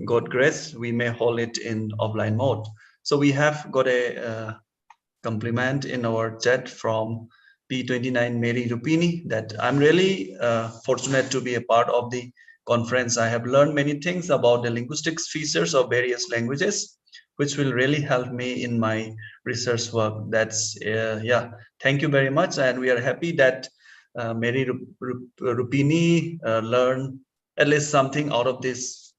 God grace, we may hold it in offline mode. So we have got a compliment in our chat from P29 Mary Rupini that I'm really fortunate to be a part of the conference. I have learned many things about the linguistics features of various languages, which will really help me in my research work. That's yeah, thank you very much. And we are happy that Mary Rupini learn at least something out of this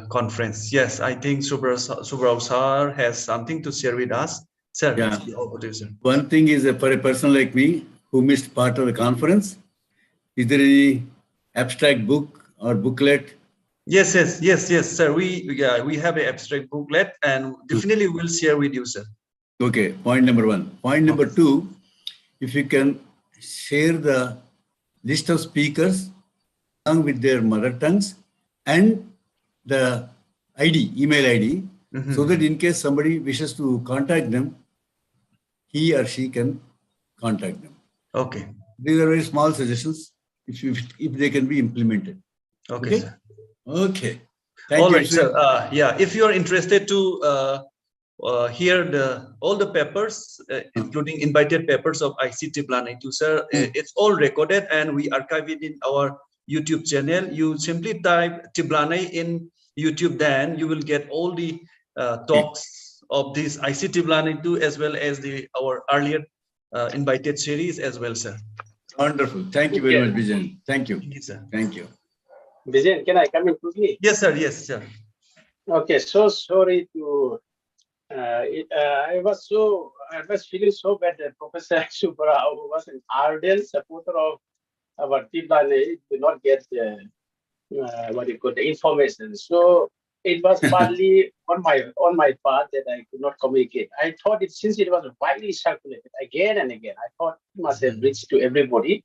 conference. Yes, I think Subrao sir has something to share with us. Sir, Yeah. over to you, sir. One thing is for a person like me who missed part of the conference, is there any abstract book or booklet? Yes, sir. We have an abstract booklet and definitely we'll share with you, sir. Okay, point number one. Point number two, if you can share the list of speakers along with their mother tongues and the ID, email ID, so that in case somebody wishes to contact them, he or she can contact them. Okay. These are very small suggestions if they can be implemented. Okay, sir. Okay. Thank All you. right, sir. Yeah, if you are interested to hear all the papers, including invited papers of ICTiBLANEI-2, sir, it's all recorded and we archive it in our YouTube channel. You simply type TiBLANEI in YouTube, then you will get all the talks of this ICTiBLANEI-2 as well as our earlier invited series as well, sir. Wonderful. Thank you very much, Bijan. Thank you. Thank you, sir. Thank you. Bijan, can I come in quickly? Yes, sir. Yes, sir. Okay, so sorry to. I was feeling so bad that Professor Subrao, who was an ardent supporter of our TiBLANEI, did not get the information. So it was partly on my part that I could not communicate. I thought since it was widely circulated again and again, I thought it must have reached to everybody.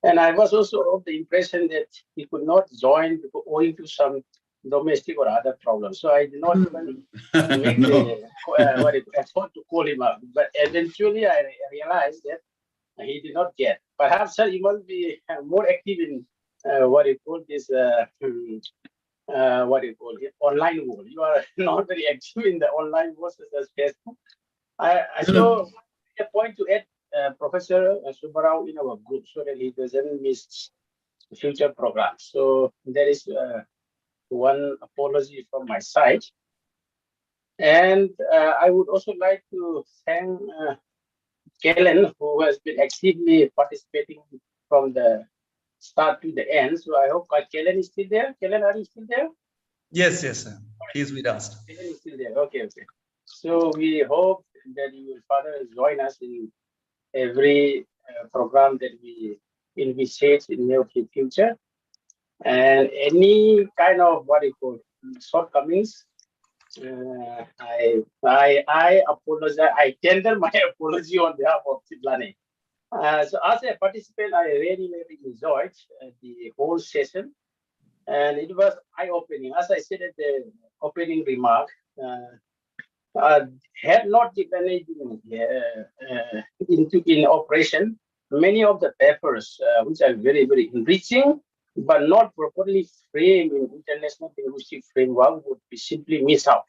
And I was also of the impression that he could not join owing to some domestic or other problems. So I did not even make the effort to call him up. But eventually I realized that he did not get. Perhaps, sir, you must be more active in online world. You are not very active in the online world such as Facebook. I saw a point to add Professor Subrao in our group so that he doesn't miss future programs. So there is one apology from my side. And I would also like to thank Kellen, who has been actively participating from the start to the end. So I hope Kellen is still there. Kellen, are you still there? Yes, sir. He's with us. Kellen is still there. Okay. So we hope that you will further join us in every program that we envisage in near future. And any kind of shortcomings, I apologize. I tender my apology on behalf of TiBLANEI. So as a participant, I really enjoyed the whole session, and it was eye-opening. As I said at the opening remark, had not TiBLANEI been in operation, many of the papers, which are very, very enriching, but not properly framed in international linguistic framework, would be simply missed out.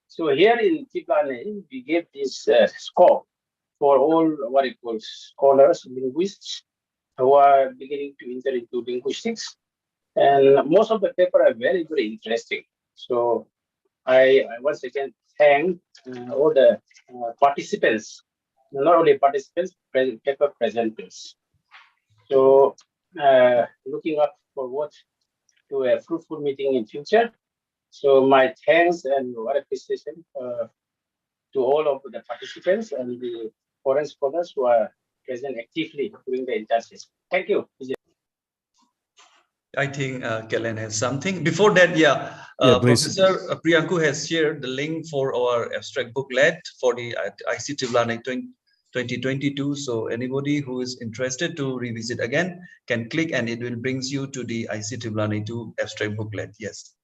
So here in TiBLANEI, we gave this scope for all scholars, linguists who are beginning to enter into linguistics. And most of the papers are very, very interesting. So I once again thank all the participants, not only participants, paper presenters. So looking up forward to a fruitful meeting in future. So my thanks and appreciation to all of the participants and the foreign scholars who are present actively during the entire session. Thank you. I think Kellen has something. Before that, Professor Priyanku has shared the link for our abstract booklet for the ICTiBLANEI 2022. So anybody who is interested to revisit again can click and it will brings you to the ICTiBLANEI-2 abstract booklet. Yes.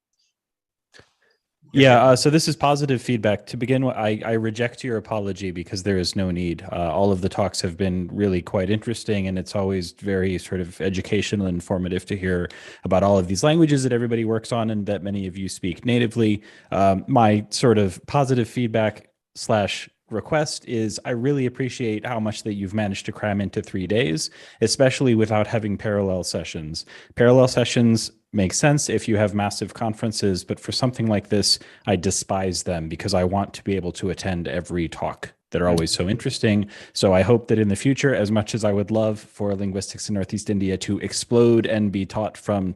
Yeah, so this is positive feedback. To begin with, I reject your apology because there is no need. All of the talks have been really quite interesting, and it's always very sort of educational and informative to hear about all of these languages that everybody works on and that many of you speak natively. My sort of positive feedback / request is I really appreciate how much that you've managed to cram into 3 days, especially without having parallel sessions. Parallel sessions make sense if you have massive conferences, but for something like this, I despise them because I want to be able to attend every talk that are always so interesting. So I hope that in the future, as much as I would love for linguistics in Northeast India to explode and be taught from,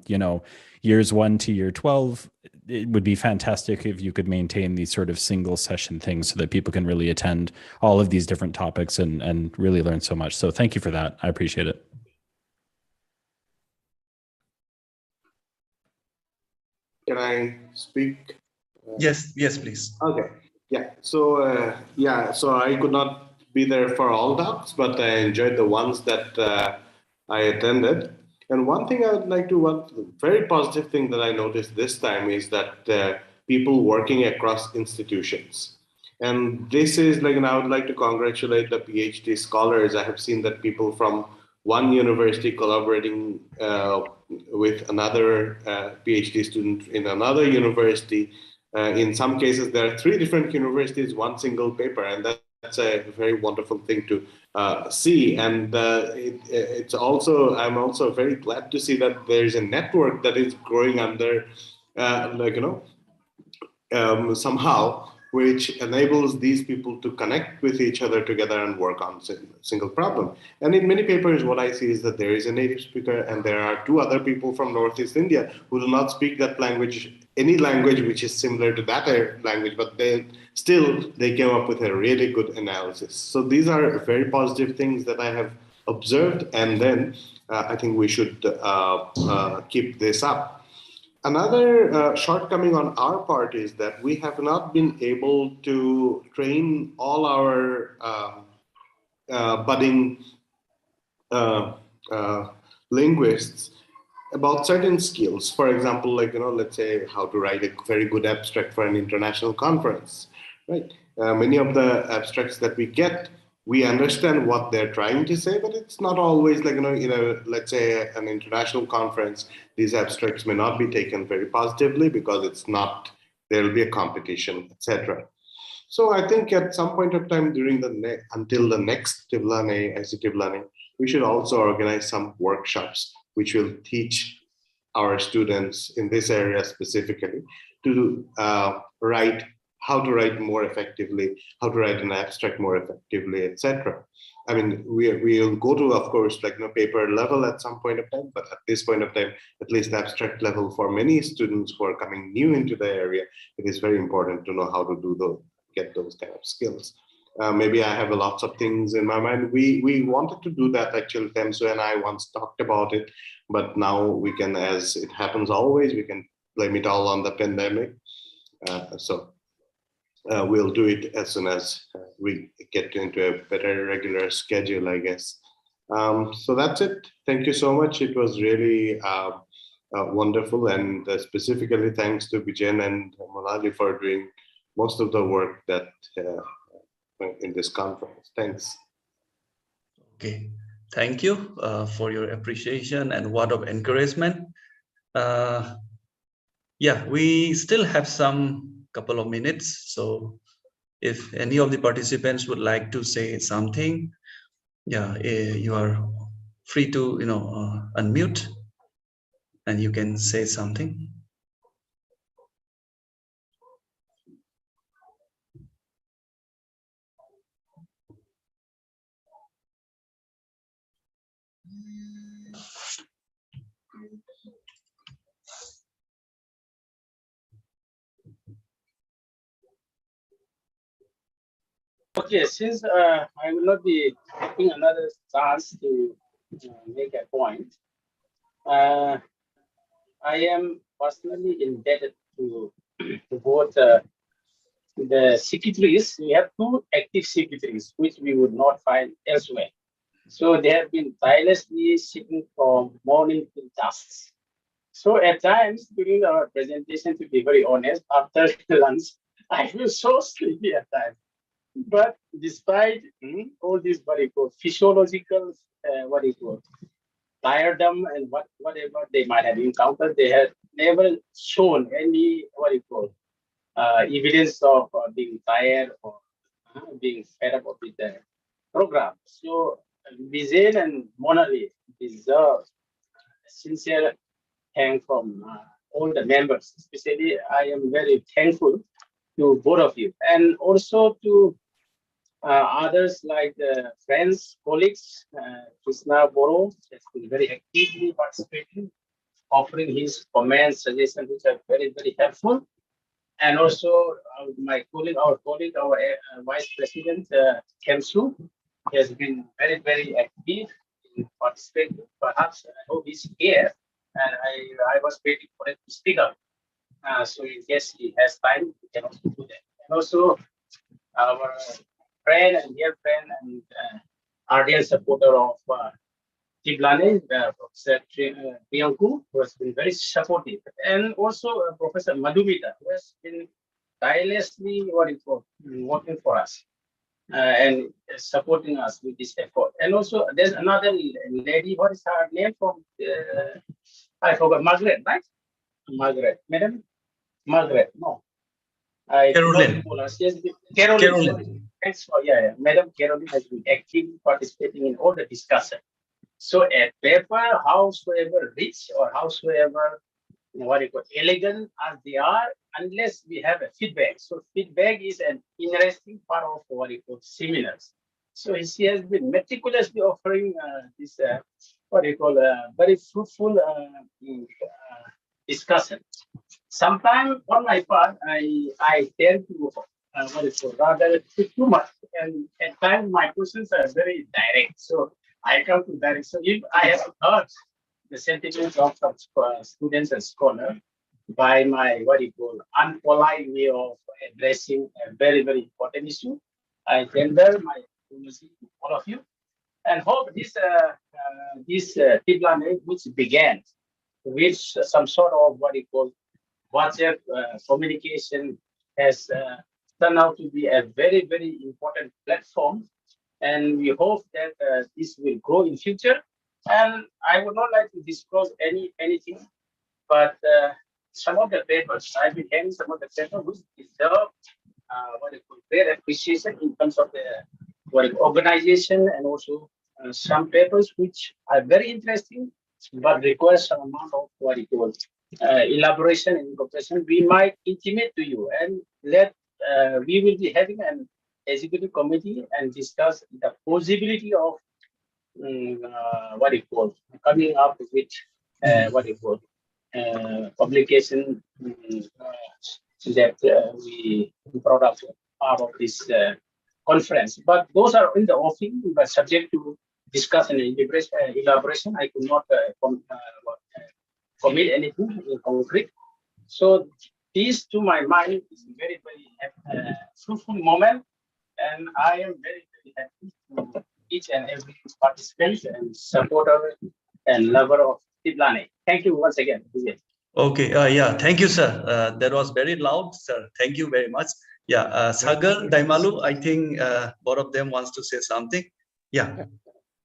years 1 to year 12, it would be fantastic if you could maintain these sort of single session things so that people can really attend all of these different topics and really learn so much. So thank you for that. I appreciate it. Can I speak? Yes, please. Okay. Yeah. So so I could not be there for all talks, but I enjoyed the ones that I attended. And one thing I would like to, one very positive thing that I noticed this time is that people working across institutions. And this is like, and I would like to congratulate the PhD scholars. I have seen that people from one university collaborating with another PhD student in another university. In some cases, there are 3 different universities, one single paper, and that's a very wonderful thing to see. And it's also, I'm also very glad to see that there's a network that is growing under, somehow, which enables these people to connect with each other together and work on a single problem. And in many papers, what I see is that there is a native speaker and there are 2 other people from Northeast India who do not speak that language, any language which is similar to that language, but they came up with a really good analysis. So these are very positive things that I have observed, and then I think we should keep this up. Another shortcoming on our part is that we have not been able to train all our budding linguists about certain skills. For example, let's say how to write a very good abstract for an international conference, right? Many of the abstracts that we get, we understand what they're trying to say, but it's not always let's say an international conference, these abstracts may not be taken very positively because it's not, there'll be a competition, etc. So I think at some point of time during until the next TiBLANEI, ICTiBLANEI, we should also organize some workshops which will teach our students in this area specifically to how to write more effectively, how to write an abstract more effectively, etc. I mean, we'll go to, of course, paper level at some point of time, but at this point of time, at least abstract level for many students who are coming new into the area, it is very important to know how to get those kind of skills. Maybe I have lots of things in my mind. We wanted to do that actually, Temsu and I once talked about it, but now we can, as it happens always, we can blame it all on the pandemic. We'll do it as soon as we get into a better regular schedule, I guess. So that's it. Thank you so much. It was really wonderful, and specifically thanks to Bijen and Malali for doing most of the work that in this conference. Thanks. Okay, thank you for your appreciation and word of encouragement. Yeah, we still have some couple of minutes, so if any of the participants would like to say something, yeah, you are free to unmute and you can say something. Okay, since I will not be taking another chance to make a point, I am personally indebted to both the secretaries. We have 2 active secretaries, which we would not find elsewhere. So they have been tirelessly sitting from morning till dusk. So at times during our presentation, to be very honest, after lunch, I feel so sleepy at times. But despite all these physiological, tiredom and whatever they might have encountered, they have never shown any evidence of being tired or being fed up with the program. So Bijen and Monali deserve sincere thanks from all the members. Especially, I am very thankful to both of you, and also to Others like friends, colleagues, Krishna Boro has been very actively participating, offering his comments, suggestions, which are very, very helpful. And also our colleague, our Vice President, Kemsu, has been very, very active in participating. Perhaps I hope he's here, and I was waiting for him to speak up. So in case he has time, he can also do that. And also our friend and dear friend and ardent supporter of TiBLANEI, Professor Priyanku, who has been very supportive, and also Professor Madhumita, who has been tirelessly working for us and supporting us with this effort. And also, there's another lady. What is her name? From I forgot. Margaret, right? Margaret, Madam Margaret. No, I Caroline. Caroline. Caroline. Thanks for Madam Caroline has been actively participating in all the discussion. So a paper, howsoever rich or howsoever elegant as they are, unless we have a feedback. So feedback is an interesting part of seminars. So she has been meticulously offering this very fruitful discussion. Sometimes on my part, I tend to rather too much, and at times my questions are very direct. So I come to direct. So if I have heard the sentiments of some students and scholars by my unpolite way of addressing a very, very important issue, I tender my apology to all of you, and hope this TiBLANEI, which began with some sort of WhatsApp communication, has turned out to be a very, very important platform, and we hope that this will grow in future. And I would not like to disclose anything, but some of the papers I've been having some of the papers which deserve great appreciation in terms of the organization, and also some papers which are very interesting but require some amount of elaboration and incorporation. We might intimate to you, and we will be having an executive committee and discuss the possibility of coming up with publication that we brought up part of this conference. But those are in the offing, but subject to discussion and elaboration. I could not commit anything in concrete. So this, to my mind, is a very, very fruitful moment, and I am very, very happy to each and every participant and supporter and lover of TiBLANEI. Thank you once again. Okay, yeah, thank you, sir. That was very loud, sir. Thank you very much. Yeah, Sagar, Daimalu, I think both of them wants to say something. Yeah.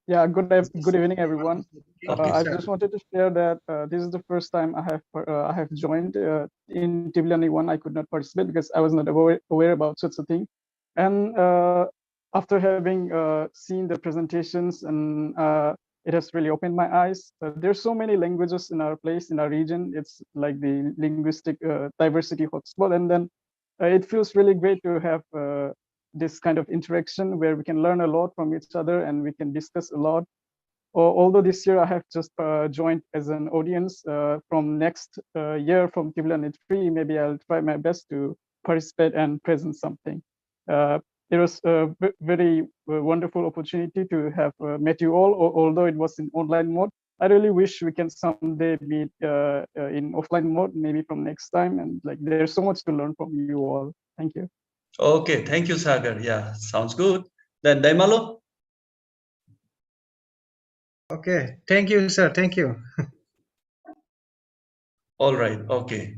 Yeah, good evening, everyone. I just wanted to share that this is the first time I have joined in TiBLANEI 1. I could not participate because I was not aware about such a thing. And after having seen the presentations, and it has really opened my eyes. There's so many languages in our place, in our region. It's like the linguistic diversity hotspot. And then it feels really great to have this kind of interaction where we can learn a lot from each other and we can discuss a lot. Although this year I have just joined as an audience, from next year from TiBLANEI-3, maybe I'll try my best to participate and present something. It was a very wonderful opportunity to have met you all, although it was in online mode. I really wish we can someday meet in offline mode, maybe from next time. And like, there's so much to learn from you all. Thank you. Okay, thank you, Sagar. Yeah, sounds good. Then Daimalo. Okay, thank you, sir. Thank you. All right. Okay.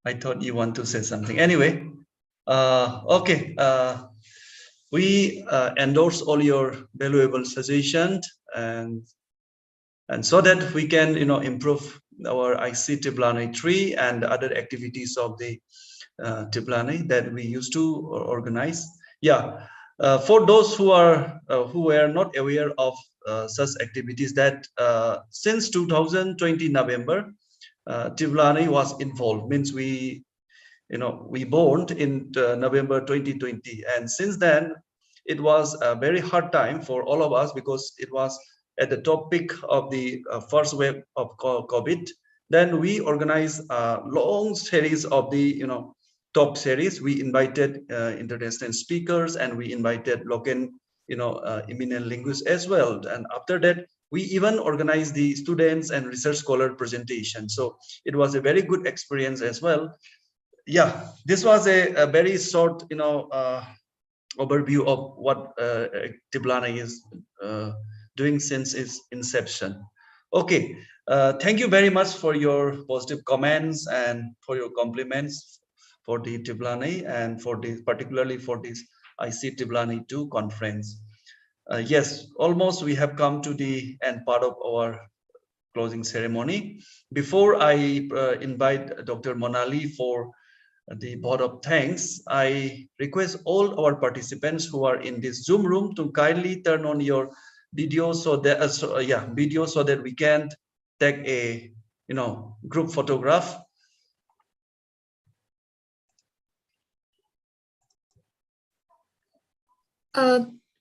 I thought you want to say something. Anyway, okay. We endorse all your valuable suggestions, and so that we can, improve our ICTiBLANEI-3 and other activities of the TiBLANEI that we used to organize. Yeah. For those who were not aware of such activities, that since 2020 November, TiBLANEI was involved. Means we born in November 2020, and since then it was a very hard time for all of us because it was at the topic of the first wave of COVID. Then we organized a long series of the top series. We invited international speakers and we invited local eminent linguists as well. And after that, we even organized the students and research scholar presentation. So it was a very good experience as well. Yeah, this was a very short overview of what TiBLANEI is doing since its inception. Okay, thank you very much for your positive comments and for your compliments for the TiBLANEI and for this, particularly for this ICTiBLANEI-2 conference. Yes, almost we have come to the end part of our closing ceremony. Before I invite Dr. Monali for the vote of thanks, I request all our participants who are in this Zoom room to kindly turn on your video so that video so that we can take a group photograph.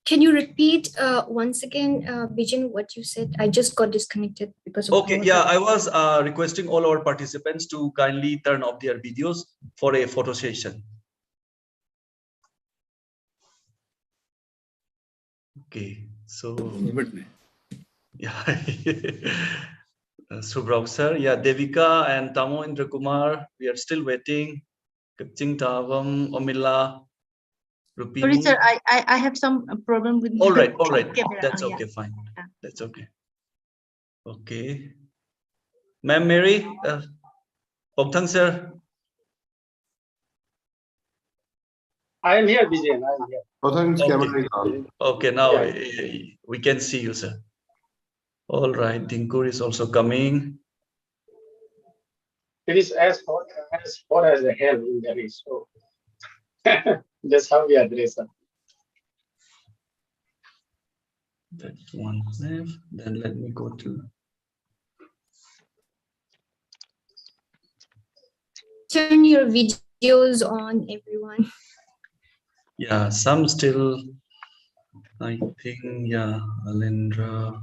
Can you repeat once again, Bijan, what you said? I just got disconnected because of Okay, yeah, I was requesting all our participants to kindly turn off their videos for a photo session. Okay, so yeah, Subrao sir, yeah, Devika and Tamo Indra Kumar, we are still waiting. Kapching Tavam, Omila, Rupimu. Sorry, sir, I have some problem with all right, camera. that's okay, Yeah. fine, that's okay. Okay, Ma'am Mary, Pogthang sir. I am here, Bijan. I am here. Pogthang's camera is on. Okay, now we can see you, sir. All right, Dinkur is also coming. It is as hot as the hell in Delhi. So that's how we address it. That's one left. Then let me go to. Turn your videos on, everyone. Yeah, some still. I think, yeah, Alendra.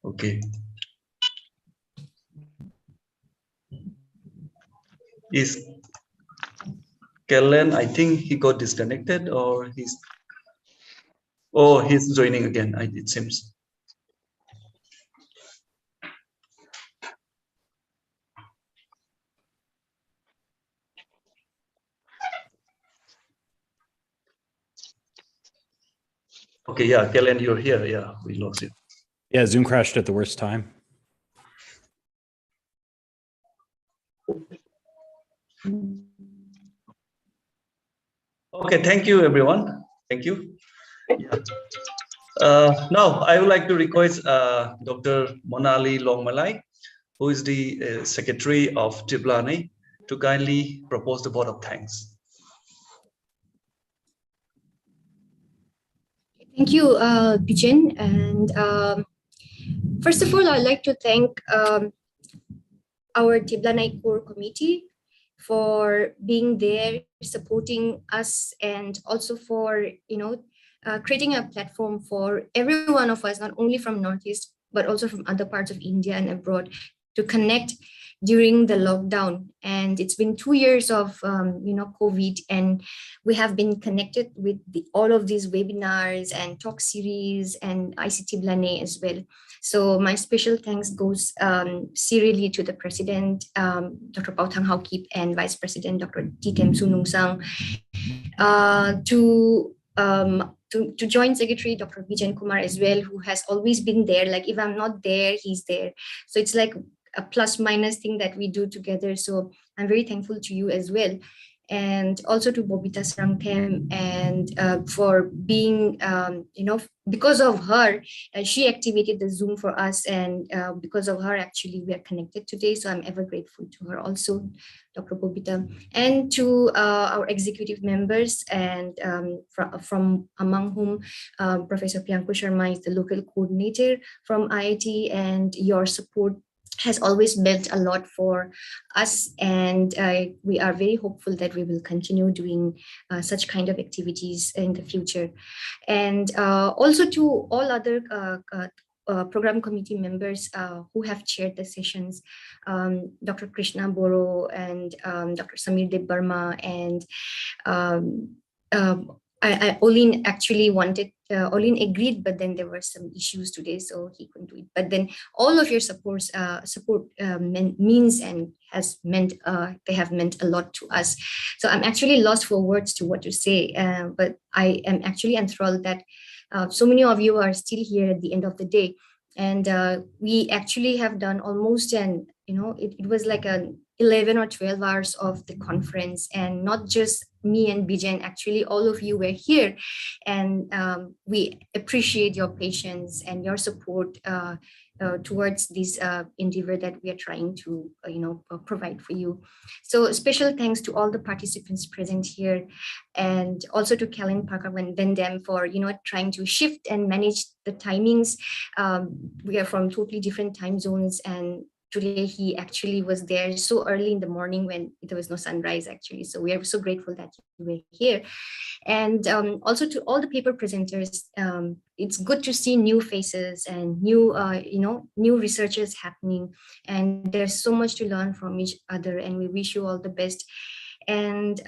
Okay. Is Kellen, I think he got disconnected or he's. Oh, he's joining again, it seems. Okay, yeah, Kellen, you're here. Yeah, we lost you. Yeah, Zoom crashed at the worst time. Okay, thank you, everyone. Thank you. Yeah. Now, I would like to request Dr. Monali Longmalai, who is the Secretary of TiBLANEI, to kindly propose the vote of thanks. Thank you, Bijan. And first of all, I'd like to thank our TiBLANEI core committee for being there, supporting us, and also for creating a platform for every one of us, not only from Northeast, but also from other parts of India and abroad, to connect during the lockdown. And it's been 2 years of COVID, and we have been connected with all of these webinars and talk series and ICTiBLANEI as well. So my special thanks goes serially to the President, Dr. Pauthang Haokip, and Vice President, Dr. Titem Sunungsang, to Joint Secretary, Dr. Bijan Kumar as well, who has always been there. Like if I'm not there, he's there. So it's like a plus minus thing that we do together. So I'm very thankful to you as well. And also to Bobita Sarangkem, and for being, because of her, she activated the Zoom for us, and because of her, actually, we are connected today. So I'm ever grateful to her also, Dr. Bobita, and to our executive members, and from among whom Professor Priyanku Sharma is the local coordinator from IIT, and your support has always meant a lot for us, and we are very hopeful that we will continue doing such kind of activities in the future. And also to all other program committee members who have chaired the sessions, Dr. Krishna Boro and Dr. Samir Dev-Burma, and Olin actually wanted, Olin agreed, but then there were some issues today, so he couldn't do it. But then all of your support means and has meant, they have meant a lot to us. So I'm actually lost for words to what to say, but I am actually enthralled that so many of you are still here at the end of the day. And we actually have done almost an, it was like an 11 or 12 hours of the conference, and not just me and Bijan, actually all of you were here, and we appreciate your patience and your support towards this endeavor that we are trying to provide for you. So special thanks to all the participants present here, and also to Kellen Parker and Vendem for trying to shift and manage the timings. We are from totally different time zones, and today he actually was there so early in the morning when there was no sunrise actually. So we are so grateful that you were here. And also to all the paper presenters, it's good to see new faces and new, new researchers happening. And there's so much to learn from each other, and we wish you all the best. And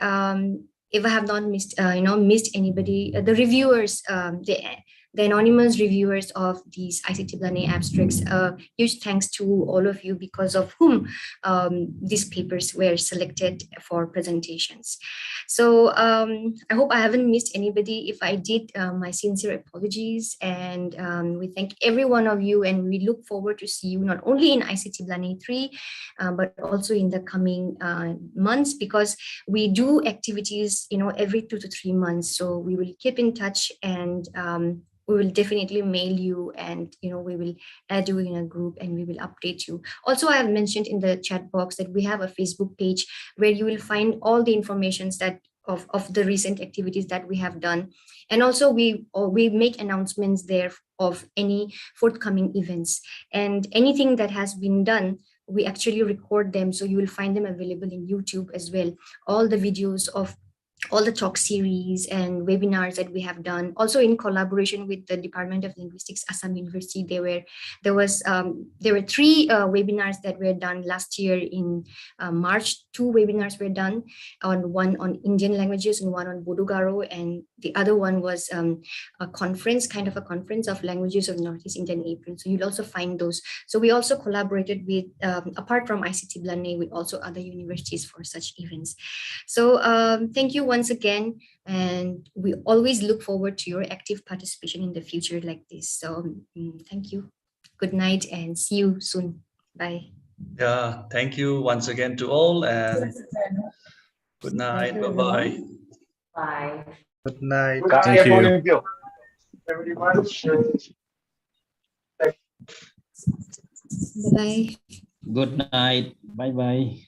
if I have not missed, missed anybody, the reviewers, the anonymous reviewers of these ICTiBLANEI abstracts, huge thanks to all of you, because of whom these papers were selected for presentations. So I hope I haven't missed anybody. If I did, my sincere apologies. And we thank every one of you, and we look forward to see you not only in ICTiBLANEI-3, but also in the coming months, because we do activities, every 2 to 3 months. So we will keep in touch, and we will definitely mail you, and we will add you in a group, and we will update you. Also, I have mentioned in the chat box that we have a Facebook page where you will find all the informations that of the recent activities that we have done. And also we make announcements there of any forthcoming events, and anything that has been done, we actually record them. So you will find them available in YouTube as well. All the videos of all the talk series and webinars that we have done, also in collaboration with the Department of Linguistics, Assam University. There were 3 webinars that were done last year in March. 2 webinars were done, one on Indian languages and one on Bodo Garo, and the other one was a conference, kind of a conference of languages of Northeast Indian Apron. So you'll also find those. So we also collaborated with, apart from ICTiBLANEI, with also other universities for such events. So thank you once again, and we always look forward to your active participation in the future like this. So thank you. Good night, and see you soon. Bye. Yeah, thank you once again to all, and good night. Bye-bye. Bye. Good night. Thank you. Bye. Good night. Bye-bye.